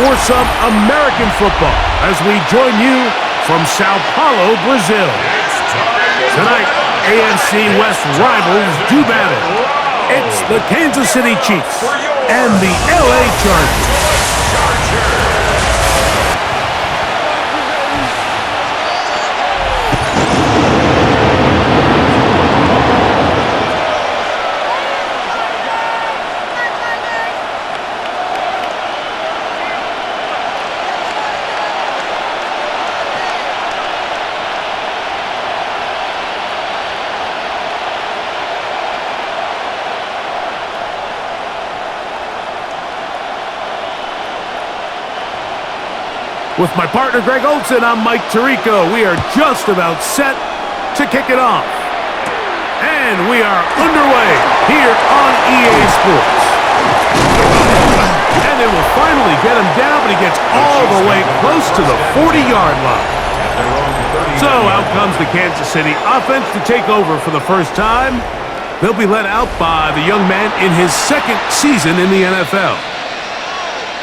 for some American football as we join you from Sao Paulo, Brazil. Tonight, AFC West rivals do battle. It's the Kansas City Chiefs and the LA Chargers. With my partner, Greg Olson, I'm Mike Tirico. We are just about set to kick it off. And we are underway here on EA Sports. And they will finally get him down, but he gets all the way close to the 40-yard line. So out comes the Kansas City offense to take over for the first time. They'll be led out by the young man in his second season in the NFL.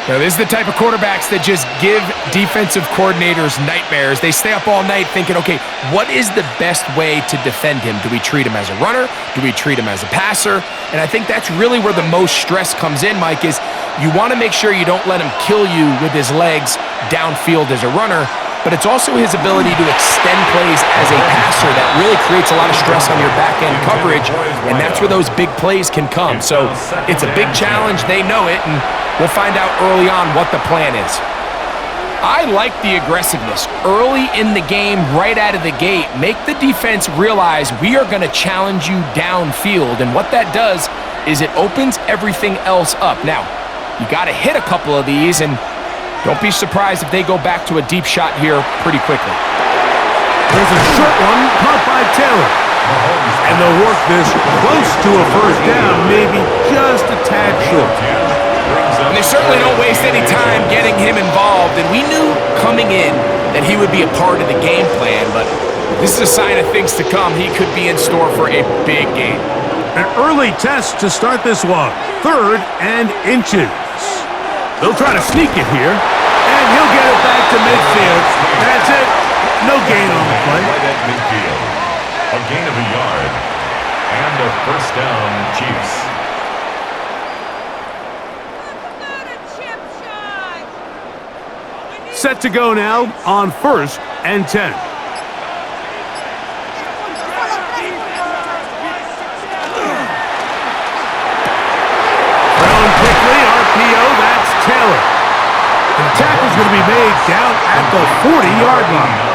Now, this is the type of quarterbacks that just give defensive coordinators nightmares. They stay up all night thinking, okay, what is the best way to defend him? Do we treat him as a runner? Do we treat him as a passer? And I think that's really where the most stress comes in, Mike, is you want to make sure you don't let him kill you with his legs downfield as a runner, but it's also his ability to extend plays as a passer that really creates a lot of stress on your back-end coverage, and that's where those big plays can come. So it's a big challenge. They know it, and we'll find out early on what the plan is. I like the aggressiveness. Early in the game, right out of the gate, make the defense realize we are going to challenge you downfield, and what that does is it opens everything else up. Now, you got to hit a couple of these, and don't be surprised if they go back to a deep shot here pretty quickly. There's a short one caught by Taylor. And they'll work this close to a first down, maybe just a tad short. And they certainly don't waste any time getting him involved. And we knew coming in that he would be a part of the game plan, but this is a sign of things to come. He could be in store for a big game. An early test to start this one. 3rd and inches. They'll try to sneak it here, and he'll get it back to midfield. That's it. No gain on the play. Right at midfield. A gain of a yard. And a first down, Chiefs. Set to go now on 1st and 10. Thrown quickly, RPO, that's Taylor. And the tackle's going to be made down at the 40-yard line.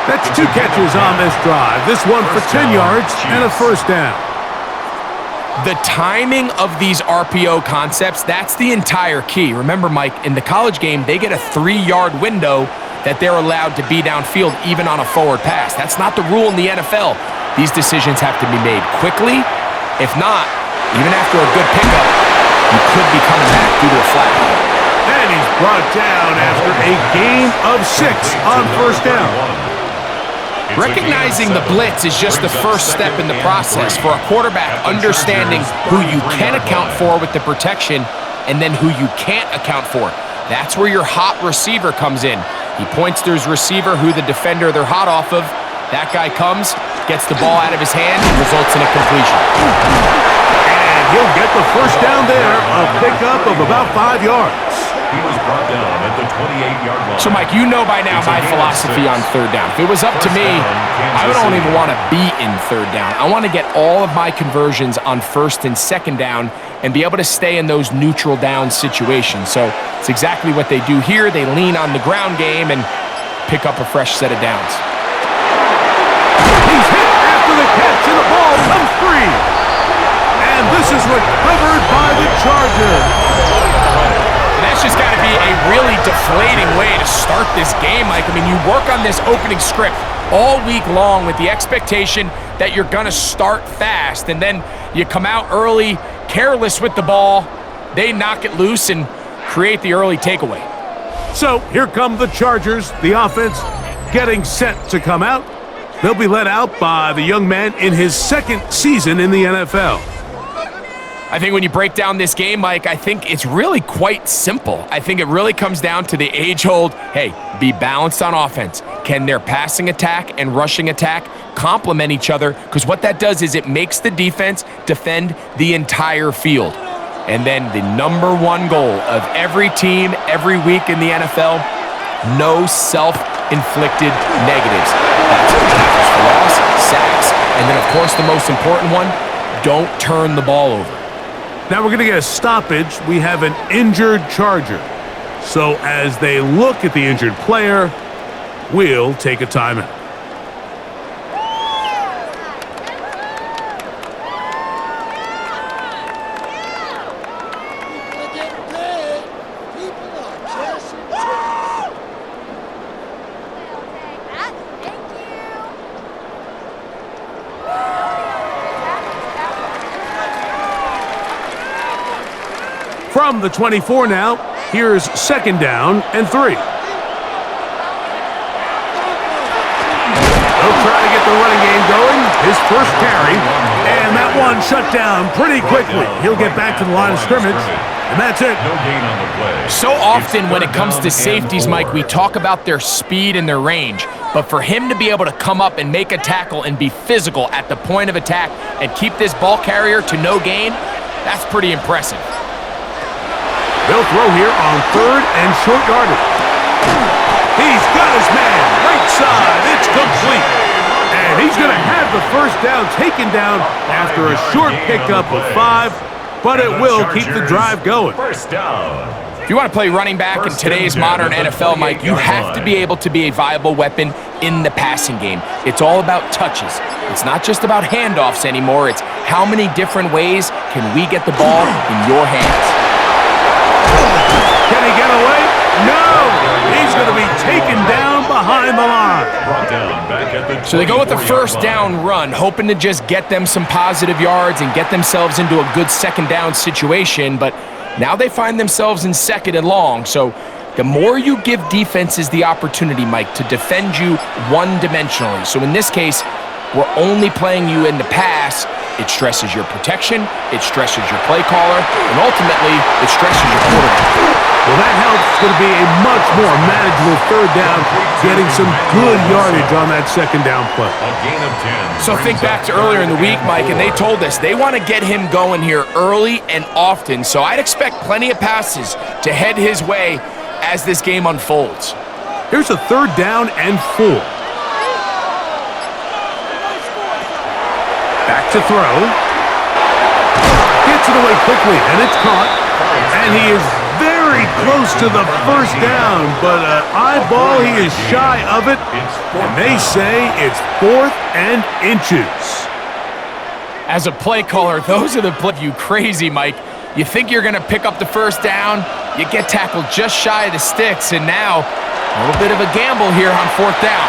That's 2 catches on this drive. This one for 10 yards and a first down. The timing of these RPO concepts, that's the entire key. Remember, Mike, in the college game, they get a 3-yard window that they're allowed to be downfield even on a forward pass. That's not the rule in the NFL. These decisions have to be made quickly. If not, even after a good pickup, you could be coming back due to a flag. And he's brought down after a gain of 6 on first down. Recognizing the blitz is just the first step in the process for a quarterback, understanding who you can account for with the protection and then who you can't account for. That's where your hot receiver comes in. He points to his receiver, who the defender they're hot off of. That guy comes, gets the ball out of his hand, and results in a completion. And he'll get the first down there, a pickup of about 5 yards. He was brought down at the 28-yard line. So, Mike, you know by now my philosophy on 3rd down. If it was up to me, I don't even want to be in 3rd down. I want to get all of my conversions on 1st and 2nd down and be able to stay in those neutral down situations. So it's exactly what they do here. They lean on the ground game and pick up a fresh set of downs. He's hit after the catch, and the ball comes free. And this is recovered by the Chargers. That's just got to be a really deflating way to start this game, Mike. I mean, you work on this opening script all week long with the expectation that you're going to start fast, and then you come out early, careless with the ball. They knock it loose and create the early takeaway. So here come the Chargers, the offense getting set to come out. They'll be led out by the young man in his second season in the NFL. I think when you break down this game, Mike, I think it's really quite simple. I think it really comes down to the age-old, hey, be balanced on offense. Can their passing attack and rushing attack complement each other? Because what that does is it makes the defense defend the entire field. And then the #1 goal of every team, every week in the NFL, no self-inflicted negatives. That's tackles for loss, sacks, and then, of course, the most important one, don't turn the ball over. Now we're going to get a stoppage. We have an injured Charger. So as they look at the injured player, we'll take a timeout. From the 24 now, here's 2nd down and 3. They'll try to get the running game going. His first carry, and that one shut down pretty quickly. He'll get back to the line of scrimmage, and that's it. No gain on the play. So often when it comes to safeties, Mike, we talk about their speed and their range. But for him to be able to come up and make a tackle and be physical at the point of attack and keep this ball carrier to no gain, that's pretty impressive. They'll throw here on 3rd and short yardage. He's got his man right side. It's complete. And he's going to have the first down taken down after a short pickup of 5, but it will keep the drive going. First down. If you want to play running back in today's modern NFL, Mike, you have to be able to be a viable weapon in the passing game. It's all about touches. It's not just about handoffs anymore. It's how many different ways can we get the ball in your hands. Can he get away? No! He's going to be taken down behind the line. Brought down back at the So they go with the 24-yard first line. down run, hoping to just get them some positive yards and get themselves into a good 2nd down situation, but now they find themselves in 2nd and long. So the more you give defenses the opportunity, Mike, to defend you one-dimensionally. So in this case, we're only playing you in the pass. It stresses your protection, it stresses your play caller, and ultimately, it stresses your quarterback. Well, that helps. It's going to be a much more manageable 3rd down, getting some good yardage on that 2nd down play. A gain of 10. So think back to earlier in the week, Mike, and they told us they want to get him going here early and often. So I'd expect plenty of passes to head his way as this game unfolds. Here's a 3rd down and 4. Back to throw. Gets it away quickly, and it's caught. And he is very close to the first down, but eyeball, he is shy of it. And they say it's 4th and inches. As a play caller, those are the play you crazy, Mike. You think you're going to pick up the first down, you get tackled just shy of the sticks, and now a little bit of a gamble here on 4th down.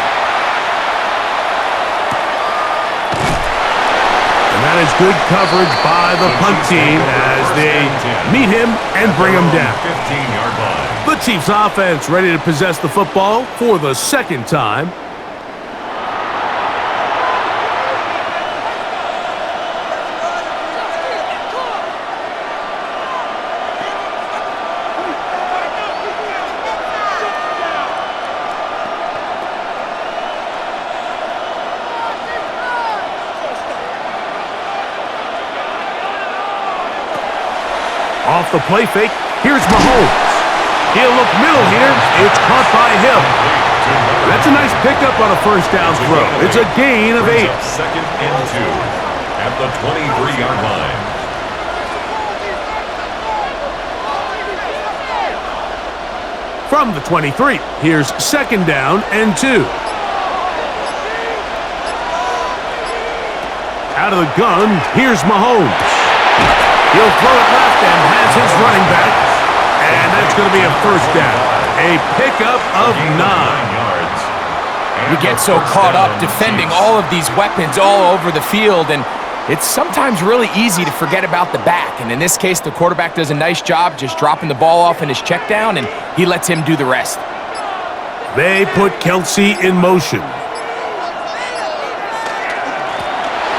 And that is good coverage by the punt team as they meet him and bring him down. 15-yard line. The Chiefs offense ready to possess the football for the 2nd time. Off the play fake, here's Mahomes. He'll look middle here. It's caught by Hill. That's a nice pickup on a first down throw. It's a gain of 8. 2nd and 2 at the 23-yard line. From the 23, here's 2nd down and 2. Out of the gun, here's Mahomes. He'll throw it left and has his running back. And that's going to be a first down. A pickup of 9. yards. We get so caught up defending all of these weapons all over the field, and it's sometimes really easy to forget about the back. And in this case, the quarterback does a nice job just dropping the ball off in his check down, and he lets him do the rest. They put Kelsey in motion.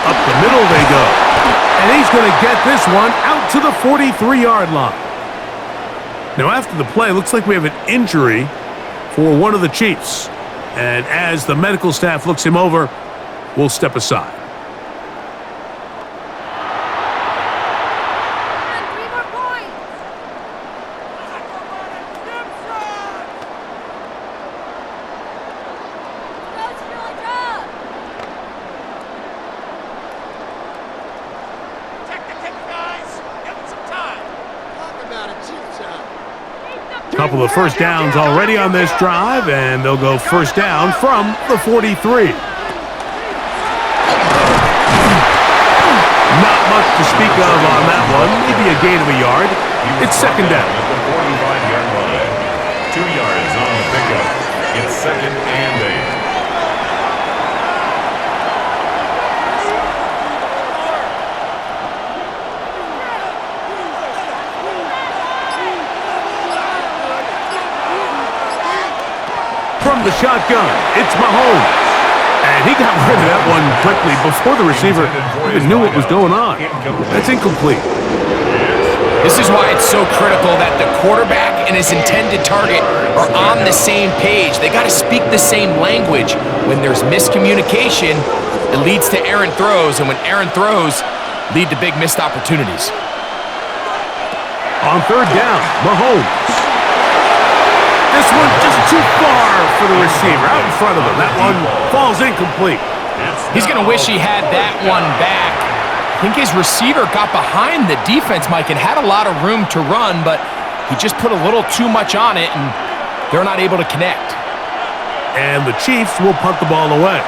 Up the middle they go. And he's going to get this one out to to the 43-yard line. Now, after the play, looks like we have an injury for one of the Chiefs. And as the medical staff looks him over, we'll step aside. Couple of first downs already on this drive, and they'll go first down from the 43. Not much to speak of on that one, maybe a gain of a yard. It's second down. At the 45-yard line. 2 yards on the pickup. It's second and 8. From the shotgun, it's Mahomes. And he got rid of that one quickly before the receiver even knew what was going on. That's incomplete. This is why it's so critical that the quarterback and his intended target are on the same page. They got to speak the same language. When there's miscommunication, it leads to errant throws, and when errant throws lead to big missed opportunities. On third down, Mahomes. This one just too far for the receiver, out in front of him. That one falls incomplete. He's going to wish he had that one back. I think his receiver got behind the defense, Mike, and had a lot of room to run, but he just put a little too much on it, and they're not able to connect. And the Chiefs will punt the ball away.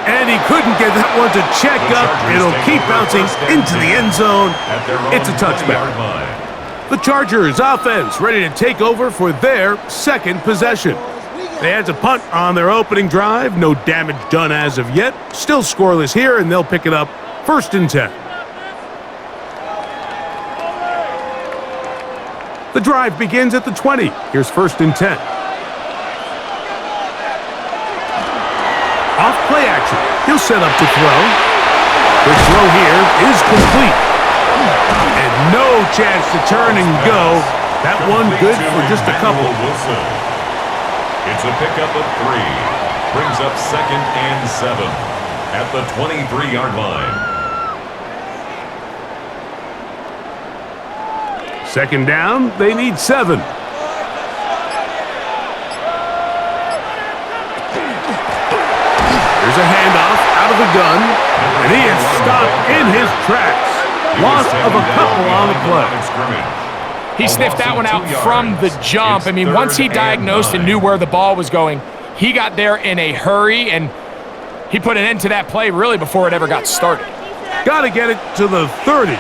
And he couldn't get that one to check up. It'll keep bouncing into the end zone. It's a touchback. The Chargers offense ready to take over for their second possession. They had to punt on their opening drive. No damage done as of yet. Still scoreless here, and they'll pick it up first and 10. The drive begins at the 20. Here's first and 10. Off play action. He'll set up to throw. The throw here is complete. And no chance to turn and go. That one good for just a couple. It's a pickup of 3. Brings up second and 7 at the 23-yard line. Second down, they need 7. There's a handoff out of the gun, and he is stopped in his tracks. Loss of a couple on the play. He sniffed that one out from the jump. I mean, once he diagnosed and knew where the ball was going, he got there in a hurry, and he put an end to that play really before it ever got started. Got to get it to the 30.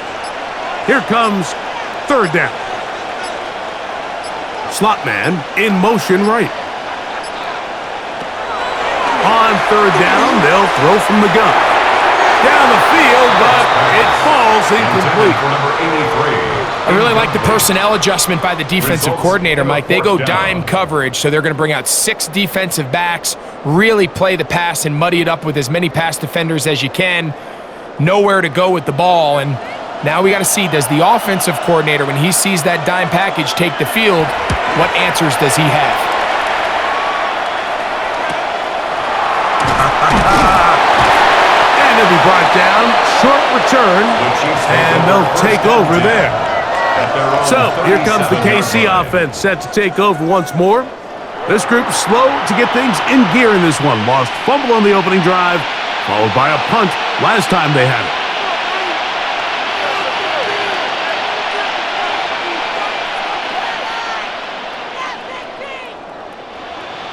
Here comes third down. Slot man in motion right. On third down, they'll throw from the gun. Down the field, but it falls incomplete. I really like the personnel adjustment by the defensive coordinator, Mike. They go dime coverage, so they're going to bring out 6 defensive backs, really play the pass and muddy it up with as many pass defenders as you can. Nowhere to go with the ball, and now we got to see, does the offensive coordinator, when he sees that dime package take the field, what answers does he have? And he'll be brought down, short return, and they'll take over there. So here comes the KC offense set to take over once more. This group slow to get things in gear in this one. Lost fumble on the opening drive, followed by a punt last time they had it.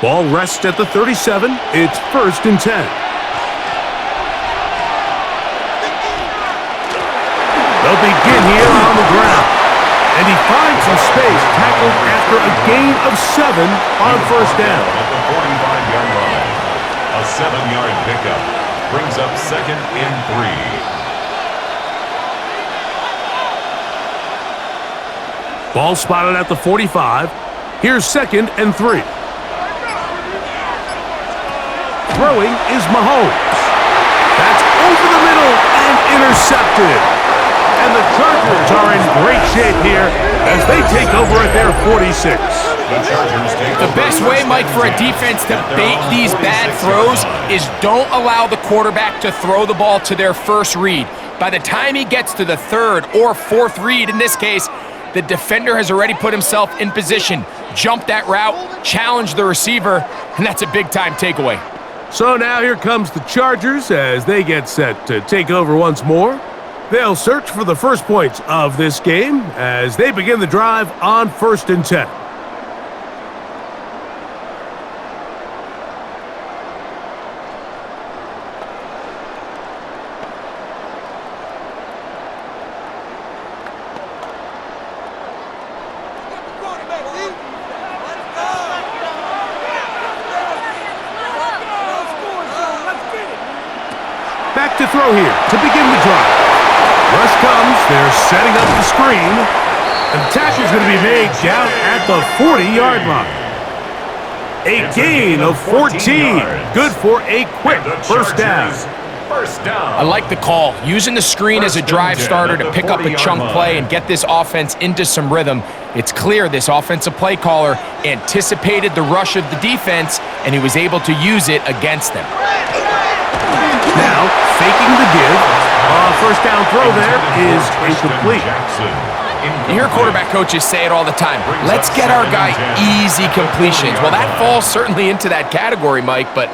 Ball rests at the 37. It's first and 10. They'll begin here on the ground. And he finds some space, tackled after a gain of 7 on first down. At the 45-yard line. A 7-yard pickup brings up second and 3. Ball spotted at the 45. Here's second and 3. throwing is Mahomes. That's over the middle and intercepted. And the Chargers are in great shape here as they take over at their 46. The best way, Mike, for a defense to bait these bad throws is don't allow the quarterback to throw the ball to their first read. By the time he gets to the third or fourth read, in this case, the defender has already put himself in position, jumped that route, challenged the receiver, and that's a big-time takeaway. So now here comes the Chargers as they get set to take over once more. They'll search for the first points of this game as they begin the drive on 1st and 10. Back to throw here to begin the drive. Rush comes, they're setting up the screen, and the tackle is going to be made down at the 40-yard line. A gain of 14, good for a quick first down. I like the call, using the screen as a drive starter to pick up a chunk play and get this offense into some rhythm. It's clear this offensive play caller anticipated the rush of the defense, and he was able to use it against them. Now, faking the give. First down throw there is incomplete. You hear quarterback coaches say it all the time. Let's get our guy easy completions. Well, that falls certainly into that category, Mike, but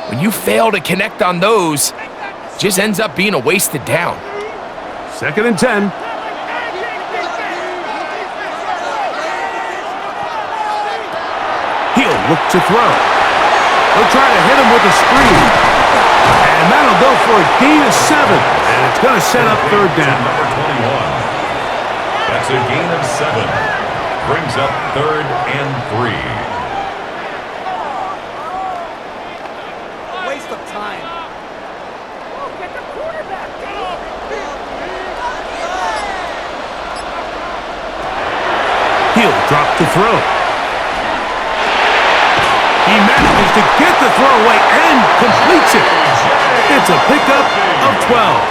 when you fail to connect on those, it just ends up being a wasted down. 2nd and 10. He'll look to throw. They'll try to hit him with a screen. And that'll go for a gain of 7. And it's going to set up 3rd down. Number 21. That's a gain of 7. Brings up 3rd and 3. Waste of time. Get the quarterback down. He'll drop to throw. He manages to get the throw away and completes it. It's a pickup of 12.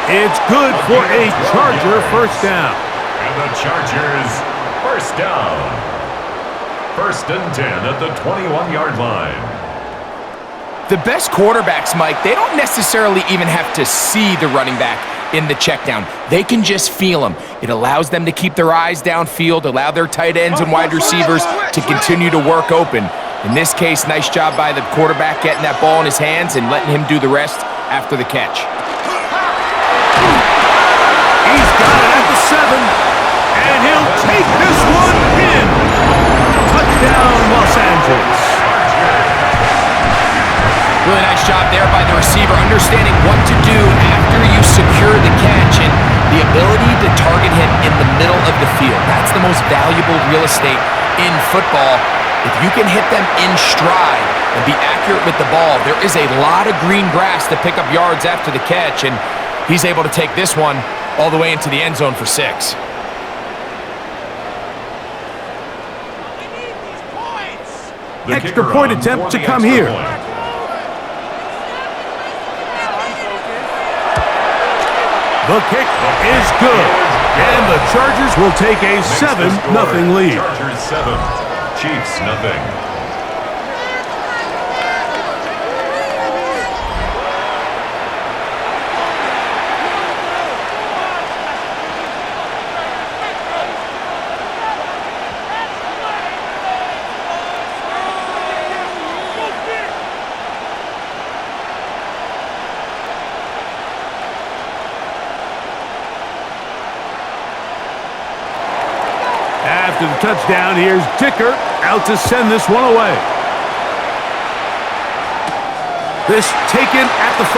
It's good for a Charger first down. And the Chargers first down. 1st and 10 at the 21-yard line. The best quarterbacks, Mike, they don't necessarily even have to see the running back in the check down. They can just feel him. It allows them to keep their eyes downfield, allow their tight ends and wide receivers to continue to work open. In this case, nice job by the quarterback getting that ball in his hands and letting him do the rest after the catch. He's got it at the 7, and he'll take this one in. Touchdown, Los Angeles. Really nice job there by the receiver, understanding what to do after you secure the catch and the ability to target him in the middle of the field. That's the most valuable real estate in football. If you can hit them in stride and be accurate with the ball, there is a lot of green grass to pick up yards after the catch, and he's able to take this one all the way into the end zone for 6. Extra point attempt to come here. The kick is good, and the Chargers will take a 7-0 lead. Chargers 7. Chiefs, nothing. After the touchdown, here's Dicker out to send this one away. This taken at the 5.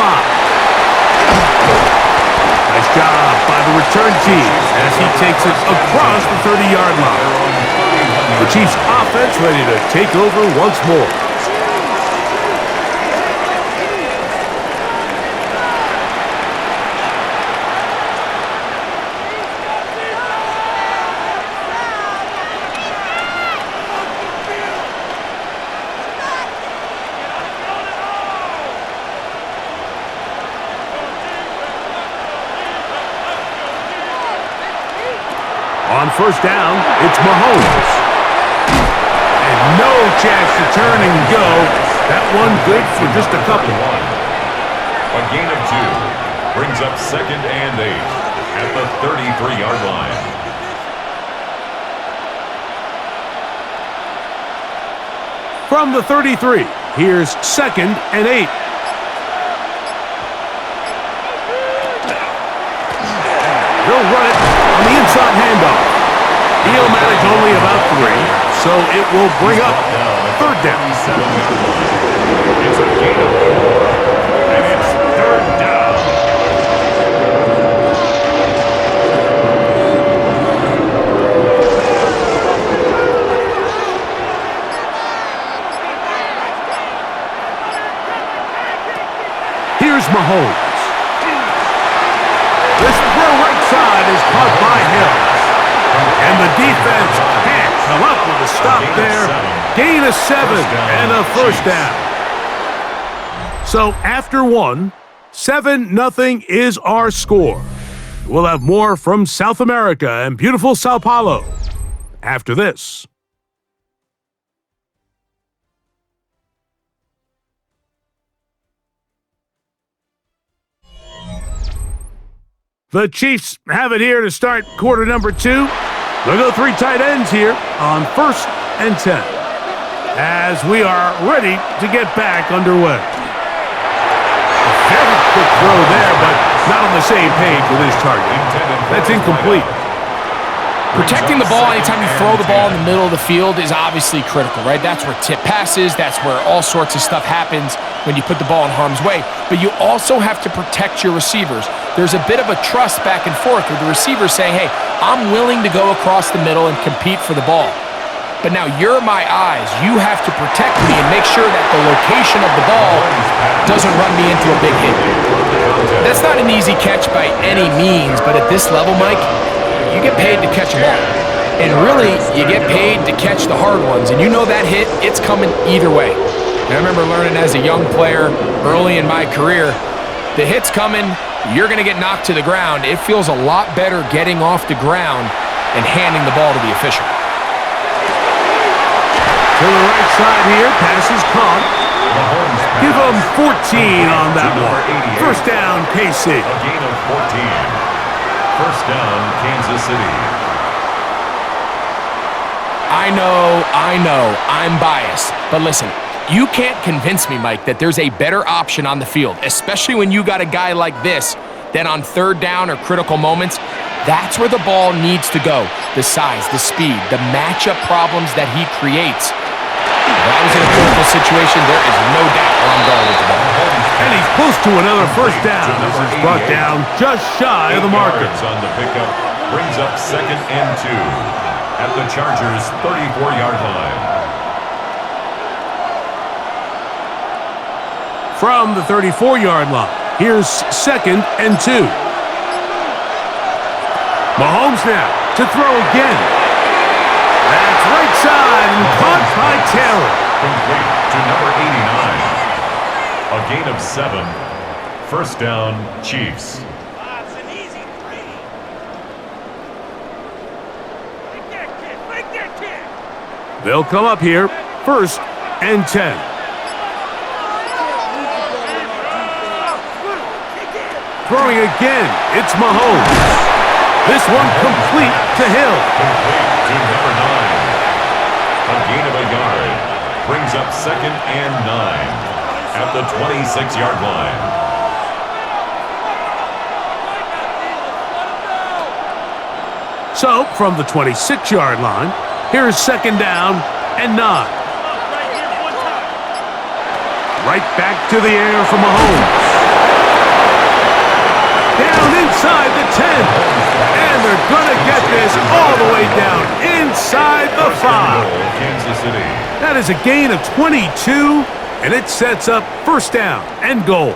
Nice job by the return team as he takes it across the 30-yard line. The Chiefs offense ready to take over once more. On first down, it's Mahomes. And no chance to turn and go. That one good for just a couple. A gain of 2 brings up 2nd and 8 at the 33-yard line. From the 33, here's 2nd and 8. They'll run it on the inside handoff. He'll manage only about 3, so it will bring up 3rd down. It's a gain of 4, and it's 3rd down. Here's Mahomes. This throw right side is caught by Hill. And the defense can't come up with a stop there. Gain of 7 and a first down. So after 1, 7-0 is our score. We'll have more from South America and beautiful Sao Paulo after this. The Chiefs have it here to start quarter number 2. They'll go 3 tight ends here on 1st and 10 as we are ready to get back underway. A very quick throw there, but not on the same page with his target. That's incomplete. Protecting the ball anytime you throw the ball in the middle of the field is obviously critical, right? That's where tip passes, that's where all sorts of stuff happens when you put the ball in harm's way. But you also have to protect your receivers. There's a bit of a trust back and forth with the receiver saying, hey, I'm willing to go across the middle and compete for the ball. But now you're my eyes. You have to protect me and make sure that the location of the ball doesn't run me into a big hit. That's not an easy catch by any means, but at this level, Mike, you get paid to catch them all. And really, you get paid to catch the hard ones. And you know that hit, it's coming either way. And I remember learning as a young player early in my career, the hit's coming, you're going to get knocked to the ground. It feels a lot better getting off the ground and handing the ball to the official. To the right side here, pass is caught. Give them 14 on that one. First down, KC. A gain of 14. First down, Kansas City. I know, I'm biased. But listen, you can't convince me, Mike, that there's a better option on the field, especially when you got a guy like this, that on 3rd down or critical moments, that's where the ball needs to go. The size, the speed, the matchup problems that he creates. If I was in a critical situation, there is no doubt where I'm going with the ball. And he's close to another first down. This is brought down just shy of the marker. On the pickup brings up 2nd and 2 at the Chargers' 34-yard line. From the 34-yard line, here's 2nd and 2. Mahomes now to throw again. That's right side and caught by Taylor. Complete to number 89. A gain of 7. First down, Chiefs. It's an easy 3. Make that kid. They'll come up here, 1st and 10. Throwing again, it's Mahomes. This one complete to Hill. Complete to number 9. A gain of a yard. Brings up 2nd and 9 at the 26-yard line. So, from the 26-yard line, here's 2nd down and 9. Right back to the air for Mahomes. Down inside the 10. And they're going to get this all the way down inside the 5. Kansas City. That is a gain of 22, and it sets up first down and goal.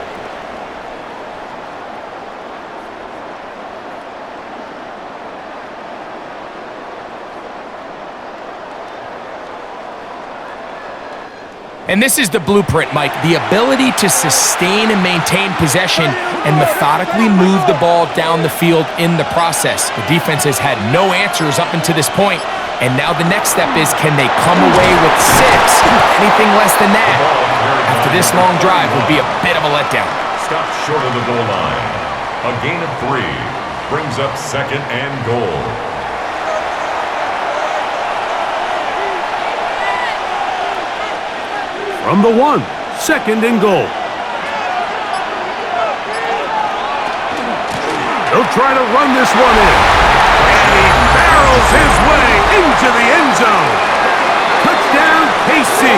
And this is the blueprint, Mike. The ability to sustain and maintain possession and methodically move the ball down the field in the process. The defense has had no answers up until this point, and now the next step is, can they come away with 6? Anything less than that after this long drive would be a bit of a letdown. Stop short of the goal line. A gain of 3 brings up 2nd and goal. From the 1, 2nd and goal. He'll try to run this one in. And he barrels his way into the end zone. Touchdown, KC.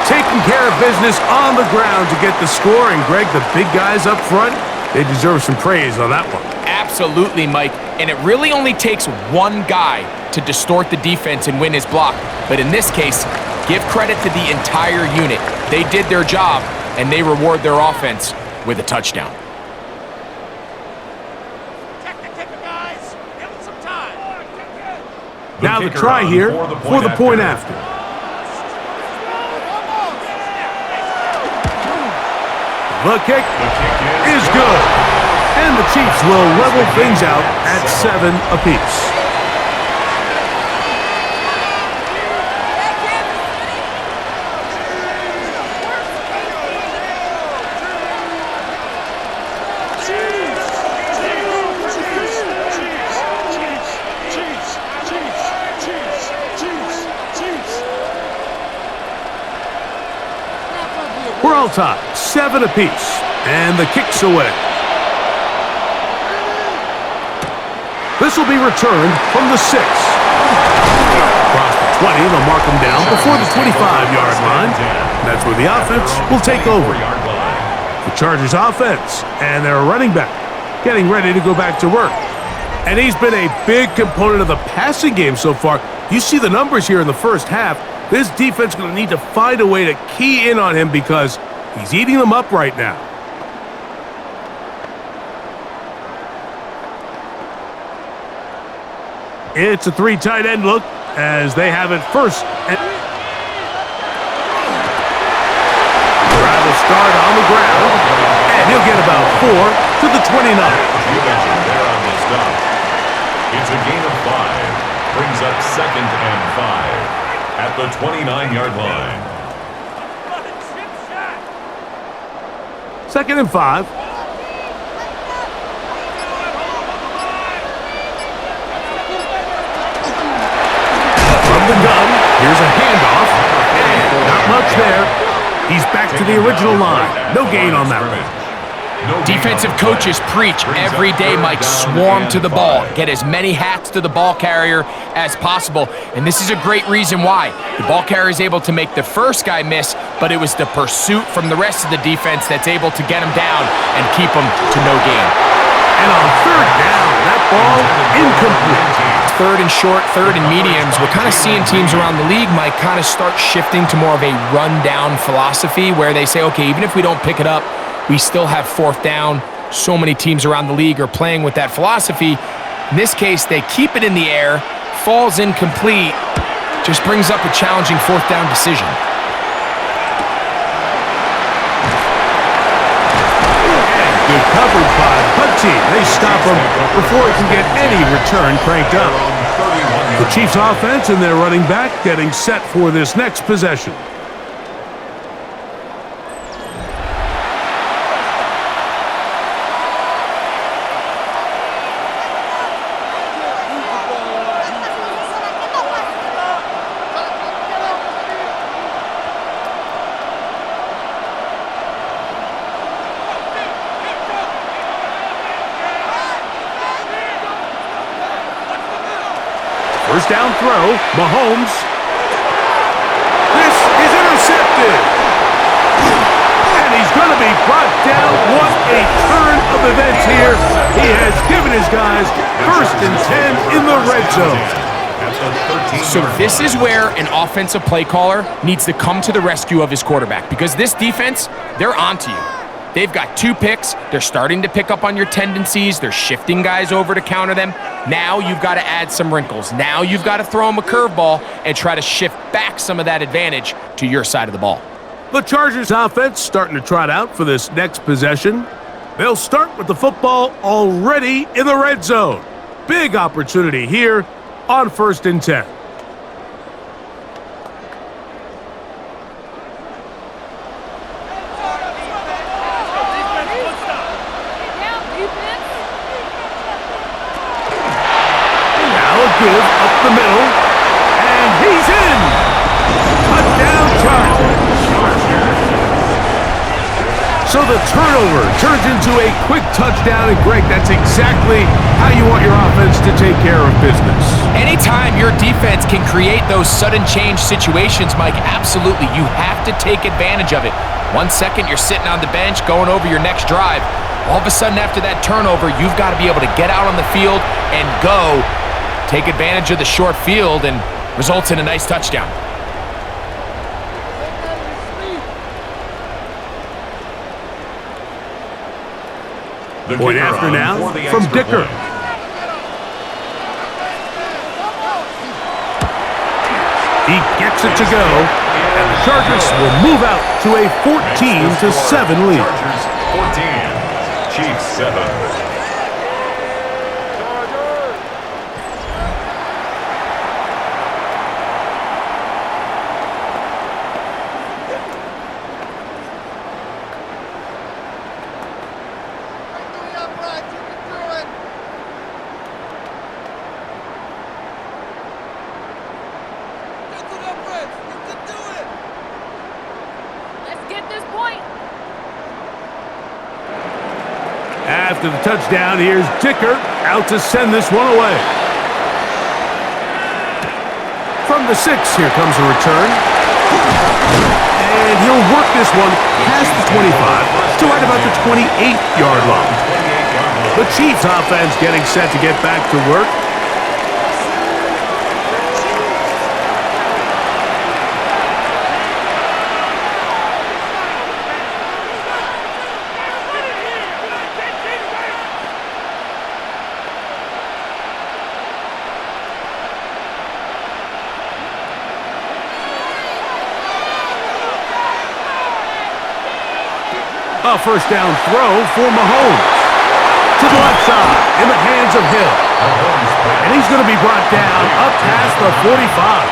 Taking care of business on the ground to get the score. And Greg, the big guys up front, they deserve some praise on that one. Absolutely, Mike. And it really only takes one guy to distort the defense and win his block. But in this case, give credit to the entire unit. They did their job, and they reward their offense with a touchdown. Now the try here for the point after. The kick is good. And the Chiefs will level things out at 7 apiece. We're all tied, 7 apiece, and the kick's away. This will be returned from the 6. Across the 20, they'll mark him down before the 25-yard line. That's where the offense will take over. The Chargers offense and their running back getting ready to go back to work. And he's been a big component of the passing game so far. You see the numbers here in the first half. This defense is going to need to find a way to key in on him because he's eating them up right now. It's a 3 tight end look as they have it first. Travis start on the ground, and he'll get about 4 to the 29. You mentioned there on the stop. It's a gain of 5. Brings up 2nd and 5 at the 29-yard line. 2nd and 5. From the gun, here's a handoff, and not much there. He's back to the original line. No gain on that one. Defensive coaches preach every day, Mike, swarm to the ball. Get as many hats to the ball carrier as possible. And this is a great reason why. The ball carrier is able to make the first guy miss, but it was the pursuit from the rest of the defense that's able to get him down and keep him to no gain. And on 3rd down, that ball incomplete. 3rd and short, 3rd and mediums. We're kind of seeing teams around the league, Mike, kind of start shifting to more of a run-down philosophy where they say, okay, even if we don't pick it up, we still have 4th down. So many teams around the league are playing with that philosophy. In this case, they keep it in the air, falls incomplete, just brings up a challenging 4th down decision. And good coverage by the punt team. They stop him before he can get any return cranked up. The Chiefs offense and their running back getting set for this next possession. First down throw, Mahomes. This is intercepted. And he's going to be brought down. What a turn of events here. He has given his guys 1st and 10 in the red zone. So this is where an offensive play caller needs to come to the rescue of his quarterback because this defense, they're onto you. They've got 2 picks. They're starting to pick up on your tendencies. They're shifting guys over to counter them. Now you've got to add some wrinkles. Now you've got to throw them a curveball and try to shift back some of that advantage to your side of the ball. The Chargers offense starting to trot out for this next possession. They'll start with the football already in the red zone. Big opportunity here on 1st and 10. Give up the middle, and he's in! Touchdown, Chargers! So the turnover turns into a quick touchdown, and Greg, that's exactly how you want your offense to take care of business. Anytime your defense can create those sudden change situations, Mike, absolutely, you have to take advantage of it. 1 second, you're sitting on the bench going over your next drive. All of a sudden, after that turnover, you've got to be able to get out on the field and go. Take advantage of the short field and results in a nice touchdown. Point after now from Dicker. He gets it to go, and the Chargers will move out to a 14-7 lead. Chargers 14, Chiefs 7. After the touchdown, here's Dicker out to send this one away. From the 6, here comes a return. And he'll work this one past the 25 to right about the 28-yard line. The Chiefs offense getting set to get back to work. A first down throw for Mahomes. To the left side, in the hands of Hill. And he's going to be brought down up past the 45.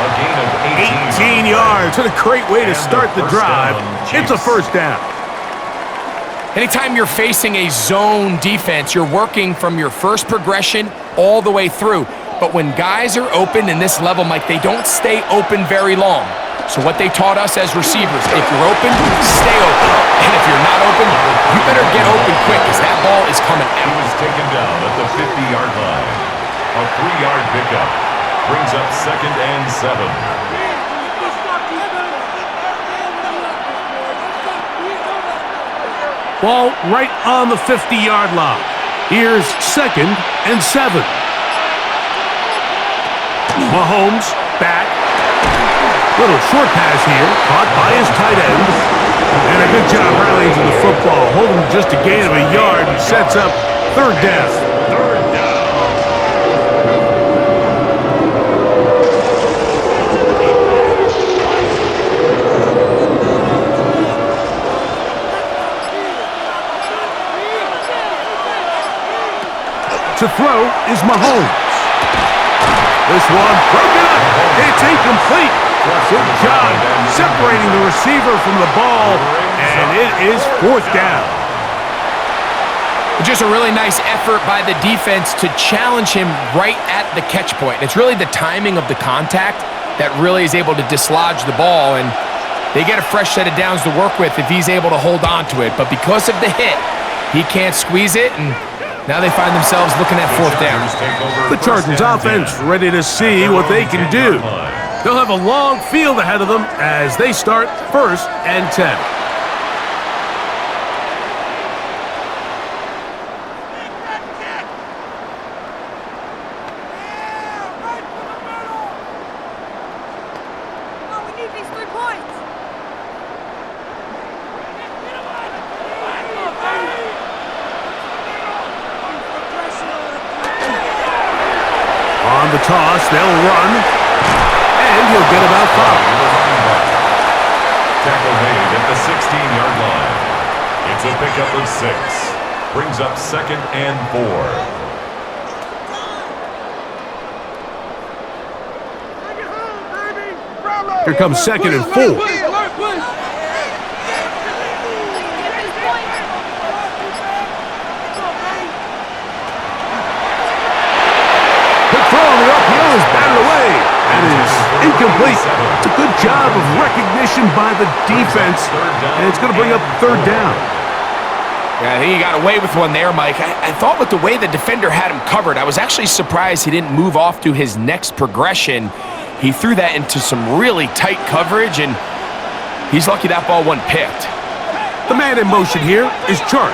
A gain of 18 yards. And a great way to start the drive. It's a first down. Anytime you're facing a zone defense, you're working from your first progression all the way through. But when guys are open in this level, Mike, they don't stay open very long. So what they taught us as receivers, if you're open, stay open. And if you're not open, you better get open quick because that ball is coming out. He was taken down at the 50-yard line. A 3-yard pickup brings up 2nd and 7. Ball right on the 50-yard line. Here's 2nd and 7. Mahomes back. Little short pass here, caught by his tight end. And a good job rallying to the football, holding just a gain of a yard and sets up 3rd down. To throw is Mahomes. This one broken up. It's incomplete. Good job separating the receiver from the ball, and it is 4th down. Just a really nice effort by the defense to challenge him right at the catch point. It's really the timing of the contact that really is able to dislodge the ball, and they get a fresh set of downs to work with if he's able to hold on to it. But because of the hit, he can't squeeze it, and now they find themselves looking at 4th down. The Chargers offense ready to see what they can do. They'll have a long field ahead of them as they start 1st and 10. the toss. They'll run. And he'll get about 5. Tackle made at the 16-yard line. It's a pickup of 6. Brings up 2nd and 4. Here comes 2nd and 4. Quick throw on the RPO is batted away. That is incomplete. It's a good job of recognition by the defense, and it's going to bring up 3rd down. Yeah, I think he got away with one there, Mike. I thought with the way the defender had him covered, I was actually surprised he didn't move off to his next progression. He threw that into some really tight coverage, and he's lucky that ball wasn't picked. The man in motion here is Chark.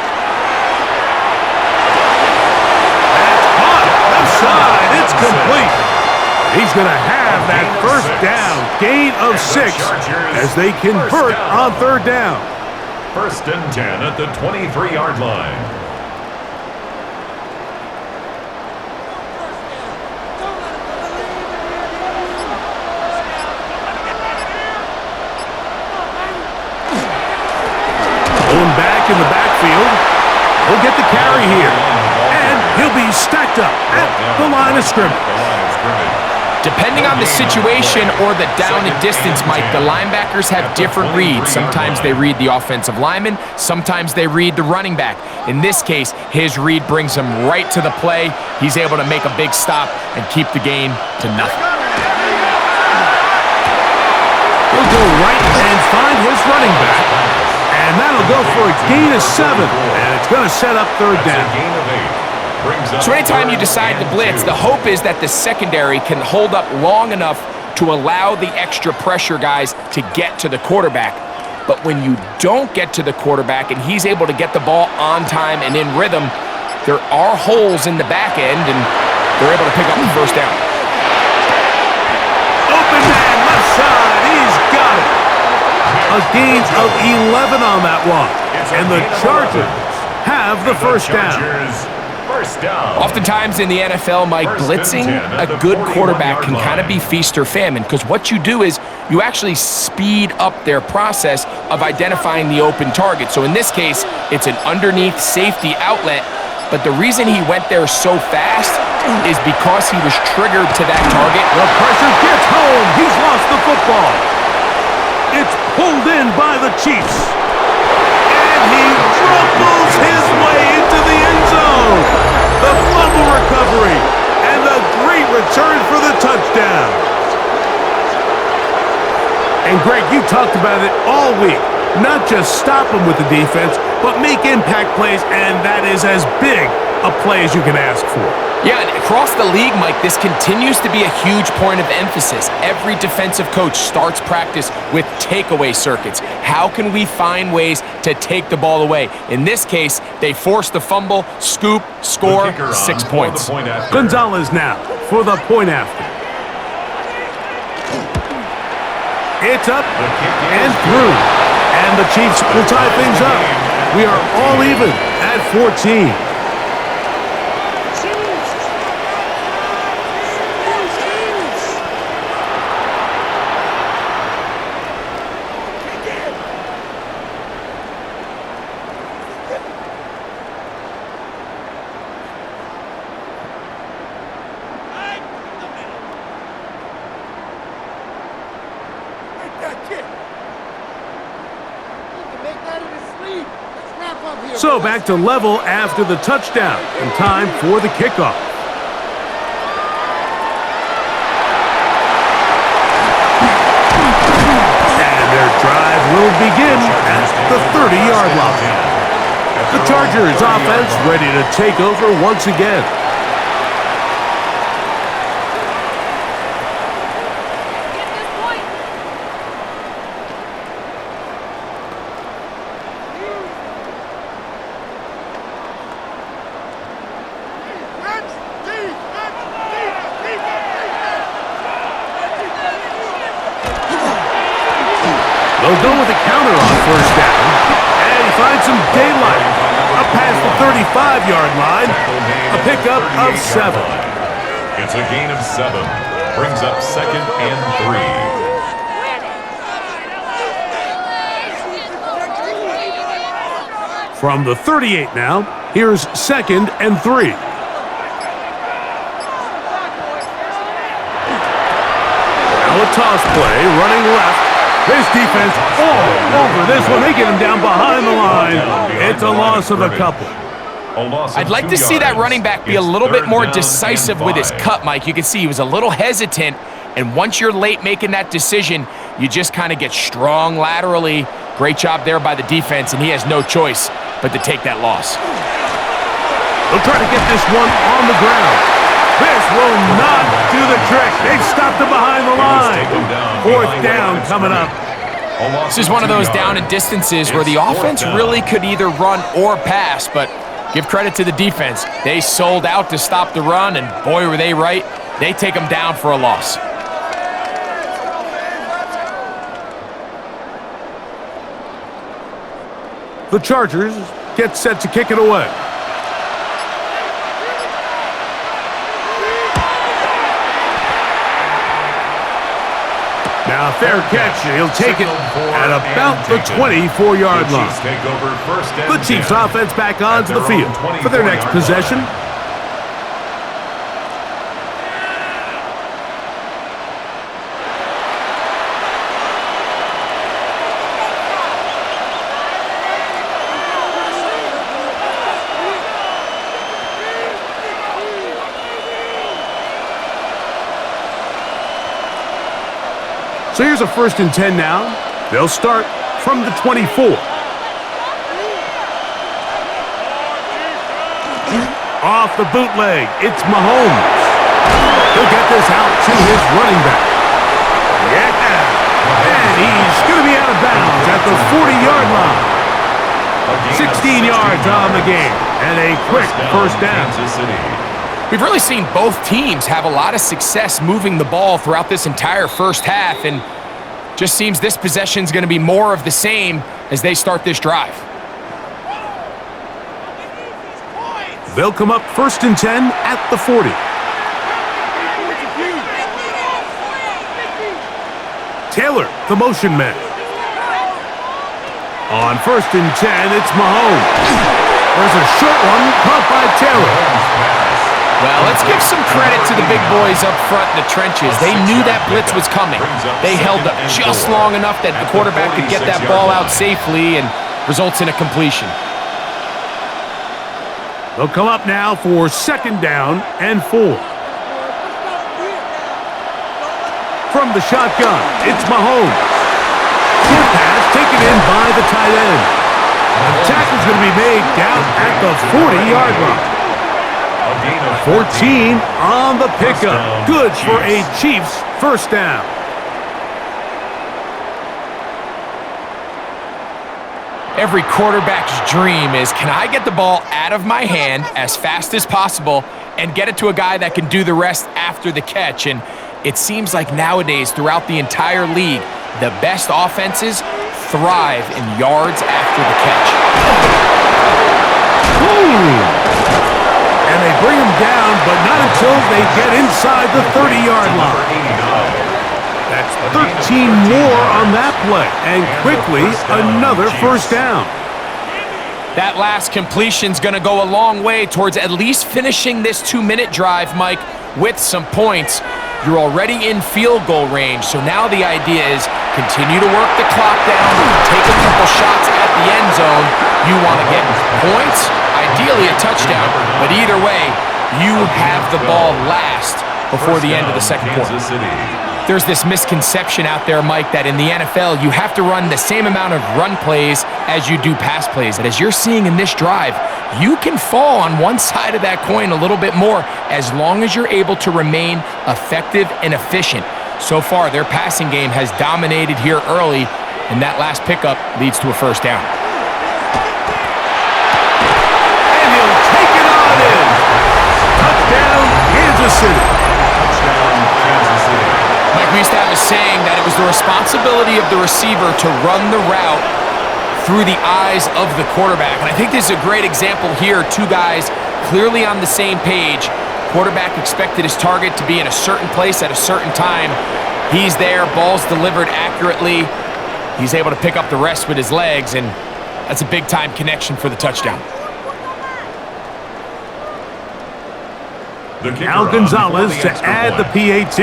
That's caught. Left side. It's complete. He's going to have that 1st down. Gain of 6 as they convert on 3rd down. 1st and 10 at the 23-yard line. Going back in the backfield. He'll get the carry here. And he'll be stacked up at the line of scrimmage. Depending on the situation or the down and distance, Mike, the linebackers have different reads. Sometimes they read the offensive lineman. Sometimes they read the running back. In this case, his read brings him right to the play. He's able to make a big stop and keep the gain to nothing. He'll go right and find his running back. And that'll go for a gain of 7. And it's going to set up 3rd down. So anytime you decide to blitz, the hope is that the secondary can hold up long enough to allow the extra pressure guys to get to the quarterback. But when you don't get to the quarterback and he's able to get the ball on time and in rhythm, there are holes in the back end, and they're able to pick up the 1st down. Open man, left side. He's got it. A gain of 11 on that one. And the Chargers have the 1st down. Oftentimes in the NFL, Mike, blitzing a good quarterback can kind of be feast or famine, because what you do is you actually speed up their process of identifying the open target. So in this case, it's an underneath safety outlet, but the reason he went there so fast is because he was triggered to that target. The pressure gets home. He's lost the football. It's pulled in by the Chiefs. And he dribbles his way into the end zone. The fumble recovery and the great return for the touchdown. And Greg, you talked about it all week. Not just stop him with the defense, but make impact plays, and that is as big a play as you can ask for. Yeah, and across the league, Mike, this continues to be a huge point of emphasis. Every defensive coach starts practice with takeaway circuits. How can we find ways to take the ball away? In this case, they force the fumble, scoop, score, 6 points. Gonzalez now for the point after. It's up and through. And the Chiefs will tie things up. We are all even at 14. So back to level after the touchdown, and time for the kickoff. And their drive will begin at the 30-yard line. The Chargers offense ready to take over once again. They'll go with a counter on 1st down, and he finds some daylight. Up past the 35-yard line, a pickup of 7. It's a gain of 7. Brings up 2nd and 3. From the 38 now, here's 2nd and 3. Now a toss play, running left. This defense all over this one. They get him down behind the line. It's a loss of a couple. I'd like to see that running back be a little bit more decisive with his cut, Mike. You can see he was a little hesitant, and once you're late making that decision, you just kind of get strong laterally. Great job there by the defense, and he has no choice but to take that loss. They'll try to get this one on the ground. This will not do the trick. They've stopped him behind the line. 4th down coming up. This is one of those down and distances where the offense really could either run or pass, but give credit to the defense. They sold out to stop the run, and boy, were they right. They take them down for a loss. The Chargers get set to kick it away. Now, fair catch, and he'll take it at about the 24-yard line. The Chiefs offense back onto the field for their next possession. So here's a 1st and 10 now. They'll start from the 24. Off the bootleg, it's Mahomes. He'll get this out to his running back. Yeah. And he's going to be out of bounds at the 40-yard line. 16 yards on the game, and a quick 1st down. We've really seen both teams have a lot of success moving the ball throughout this entire first half, and just seems this possession is going to be more of the same as they start this drive. They'll come up 1st and 10 at the 40. Taylor, the motion man. On 1st and 10, it's Mahomes. There's a short one caught by Taylor. Well, let's give some credit to the big boys up front in the trenches. They knew that blitz was coming. They held up just long enough that the quarterback could get that ball out safely and results in a completion. They'll come up now for 2nd down and 4. From the shotgun, it's Mahomes. Short pass taken in by the tight end. The tackle's going to be made down at the 40-yard line. 14 on the pickup. Good for a Chiefs 1st down. Every quarterback's dream is, can I get the ball out of my hand as fast as possible and get it to a guy that can do the rest after the catch? And it seems like nowadays, throughout the entire league, the best offenses thrive in yards after the catch. And they bring him down, but not until they get inside the 30-yard line. That's 13 more on that play, and quickly another 1st down. That last completion's going to go a long way towards at least finishing this 2-minute drive, Mike, with some points. You're already in field goal range, so now the idea is continue to work the clock down, take a couple shots at the end zone. You want to get points, ideally a touchdown, but either way, you have the ball last before the end of the 2nd quarter. There's this misconception out there, Mike, that in the NFL, you have to run the same amount of run plays as you do pass plays. And as you're seeing in this drive, you can fall on one side of that coin a little bit more as long as you're able to remain effective and efficient. So far, their passing game has dominated here early, and that last pickup leads to a 1st down. And he'll take it on in. Touchdown, Kansas City. Mike, we used to have a saying that it was the responsibility of the receiver to run the route through the eyes of the quarterback. And I think this is a great example here. Two guys clearly on the same page, Quarterback expected his target to be in a certain place at a certain time. He's there, ball's delivered accurately. He's able to pick up the rest with his legs, and that's a big-time connection for the touchdown. Now Gonzalez to add the PAT.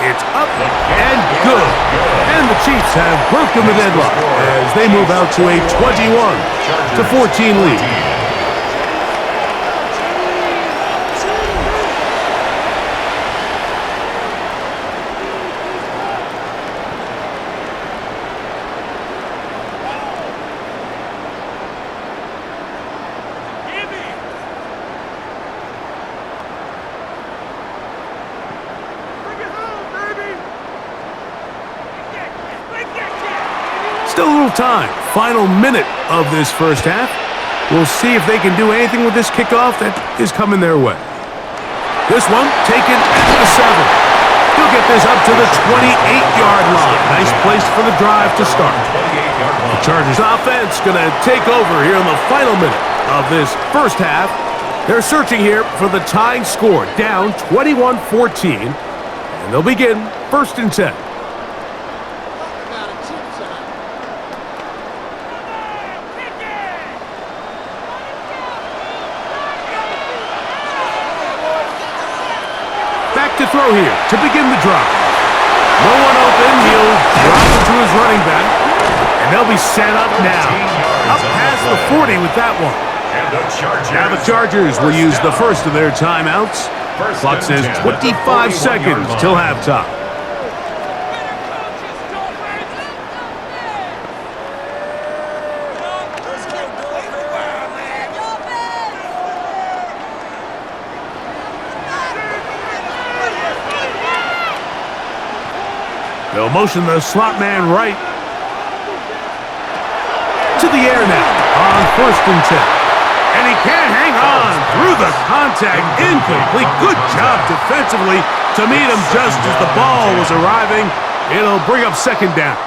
It's up and good. And the Chiefs have broken the deadlock as they move out to a 21-14 lead. Still a little time. Final minute of this first half. We'll see if they can do anything with this kickoff that is coming their way. This one taken at the 7. He'll get this up to the 28-yard line. Nice place for the drive to start. The Chargers offense going to take over here in the final minute of this first half. They're searching here for the tying score, down 21-14. And they'll begin 1st and 10. To throw here to begin the drive. No one open. He'll drop it to his running back. And they'll be set up now. Up past the 40 with that one. Now the Chargers will use the first of their timeouts. Clock says 25 seconds till halftime. They'll motion the slot man right. To the air now on 1st and 10. And he can't hang on through the contact. Incomplete. Good job defensively to meet him just as the ball was arriving. It'll bring up 2nd down.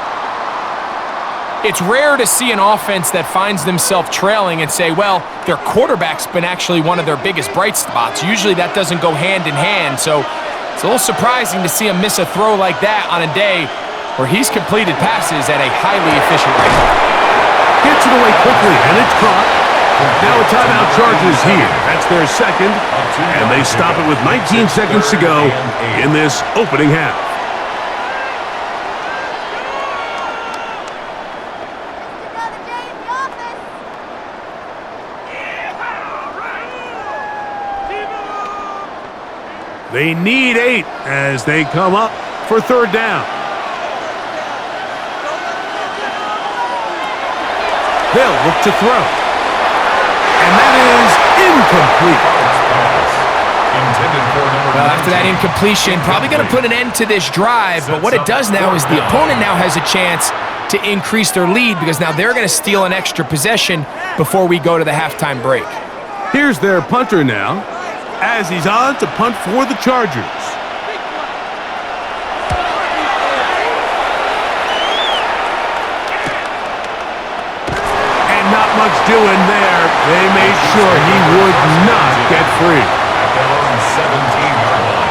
It's rare to see an offense that finds themselves trailing and say, well, their quarterback's been actually one of their biggest bright spots. Usually that doesn't go hand in hand, so it's a little surprising to see him miss a throw like that on a day where he's completed passes at a highly efficient rate. Gets it away quickly, and it's caught. Now a timeout Chargers here. That's their 2nd, and they stop it with 19 seconds to go in this opening half. They need 8 as they come up for 3rd down. They'll look to throw. And that is incomplete. Well, after that incompletion, probably going to put an end to this drive, but what it does now is the opponent now has a chance to increase their lead because now they're going to steal an extra possession before we go to the halftime break. Here's their punter now, as he's on to punt for the Chargers. And not much doing there. They made sure he would not get free. At their own 17-yard line.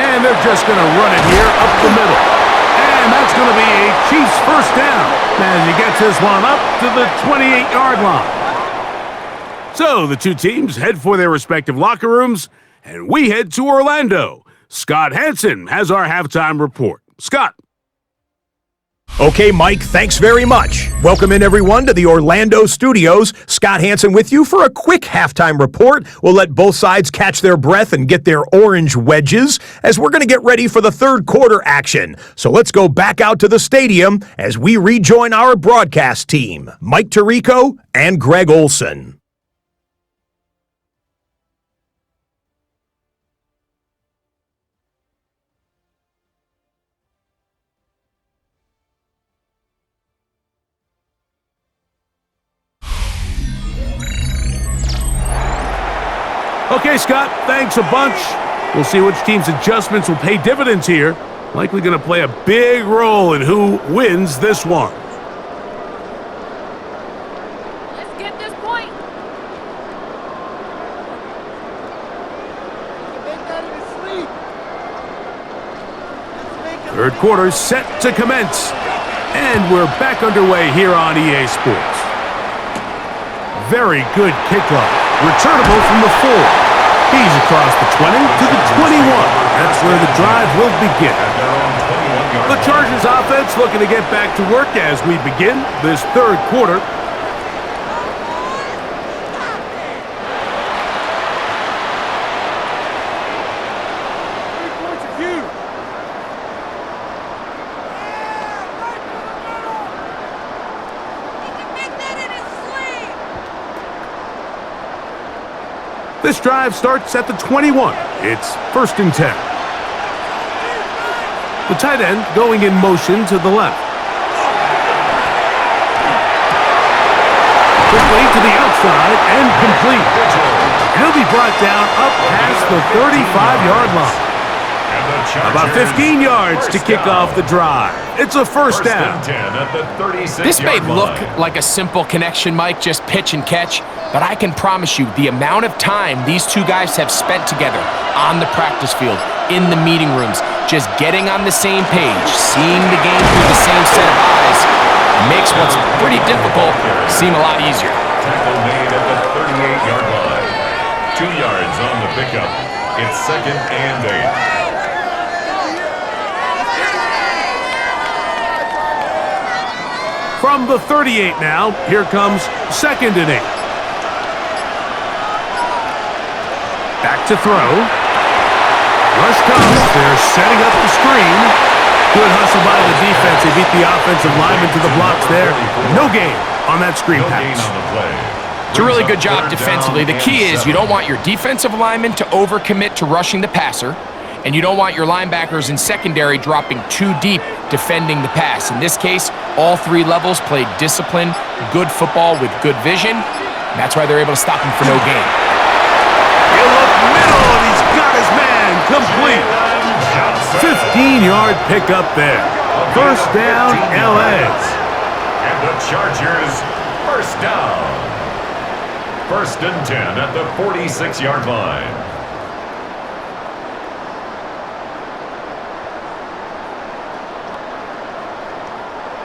And they're just going to run it here up the middle. And that's going to be a Chiefs 1st down as he gets this one up to the 28-yard line. So the two teams head for their respective locker rooms, and we head to Orlando. Scott Hansen has our halftime report. Scott. Okay, Mike, thanks very much. Welcome in, everyone, to the Orlando studios. Scott Hansen with you for a quick halftime report. We'll let both sides catch their breath and get their orange wedges as we're going to get ready for the 3rd quarter action. So let's go back out to the stadium as we rejoin our broadcast team, Mike Tirico and Greg Olson. Okay, Scott, thanks a bunch. We'll see which team's adjustments will pay dividends here. Likely going to play a big role in who wins this one. Let's get this point. Third quarter set to commence. And we're back underway here on EA Sports. Very good kickoff. Returnable from the 4. He's across the 20 to the 21. That's where the drive will begin. The Chargers offense looking to get back to work as we begin this third quarter. This drive starts at the 21. It's 1st and 10. The tight end going in motion to the left. Quickly to the outside and complete. He'll be brought down up past the 35-yard line. About 15 yards to kick off the drive. It's a first down. This may look like a simple connection, Mike, just pitch and catch, but I can promise you the amount of time these two guys have spent together on the practice field, in the meeting rooms, just getting on the same page, seeing the game through the same set of eyes, makes what's pretty difficult seem a lot easier. Tackle made at the 38-yard line. 2 yards on the pickup. It's 2nd and 8. From the 38 now, here comes 2nd and 8. Back to throw. Rush comes. They're setting up the screen. Good hustle by the defense. They beat the offensive lineman to the blocks there. No gain on that screen pass. It's a really good job defensively. The key is you don't want your defensive lineman to overcommit to rushing the passer, and you don't want your linebackers in secondary dropping too deep defending the pass. In this case, all 3 levels played disciplined, good football with good vision. And that's why they're able to stop him for no gain. He'll look middle, and he's got his man complete. 15-yard pickup there. First down, LA. And the Chargers, first down. 1st and 10 at the 46-yard line.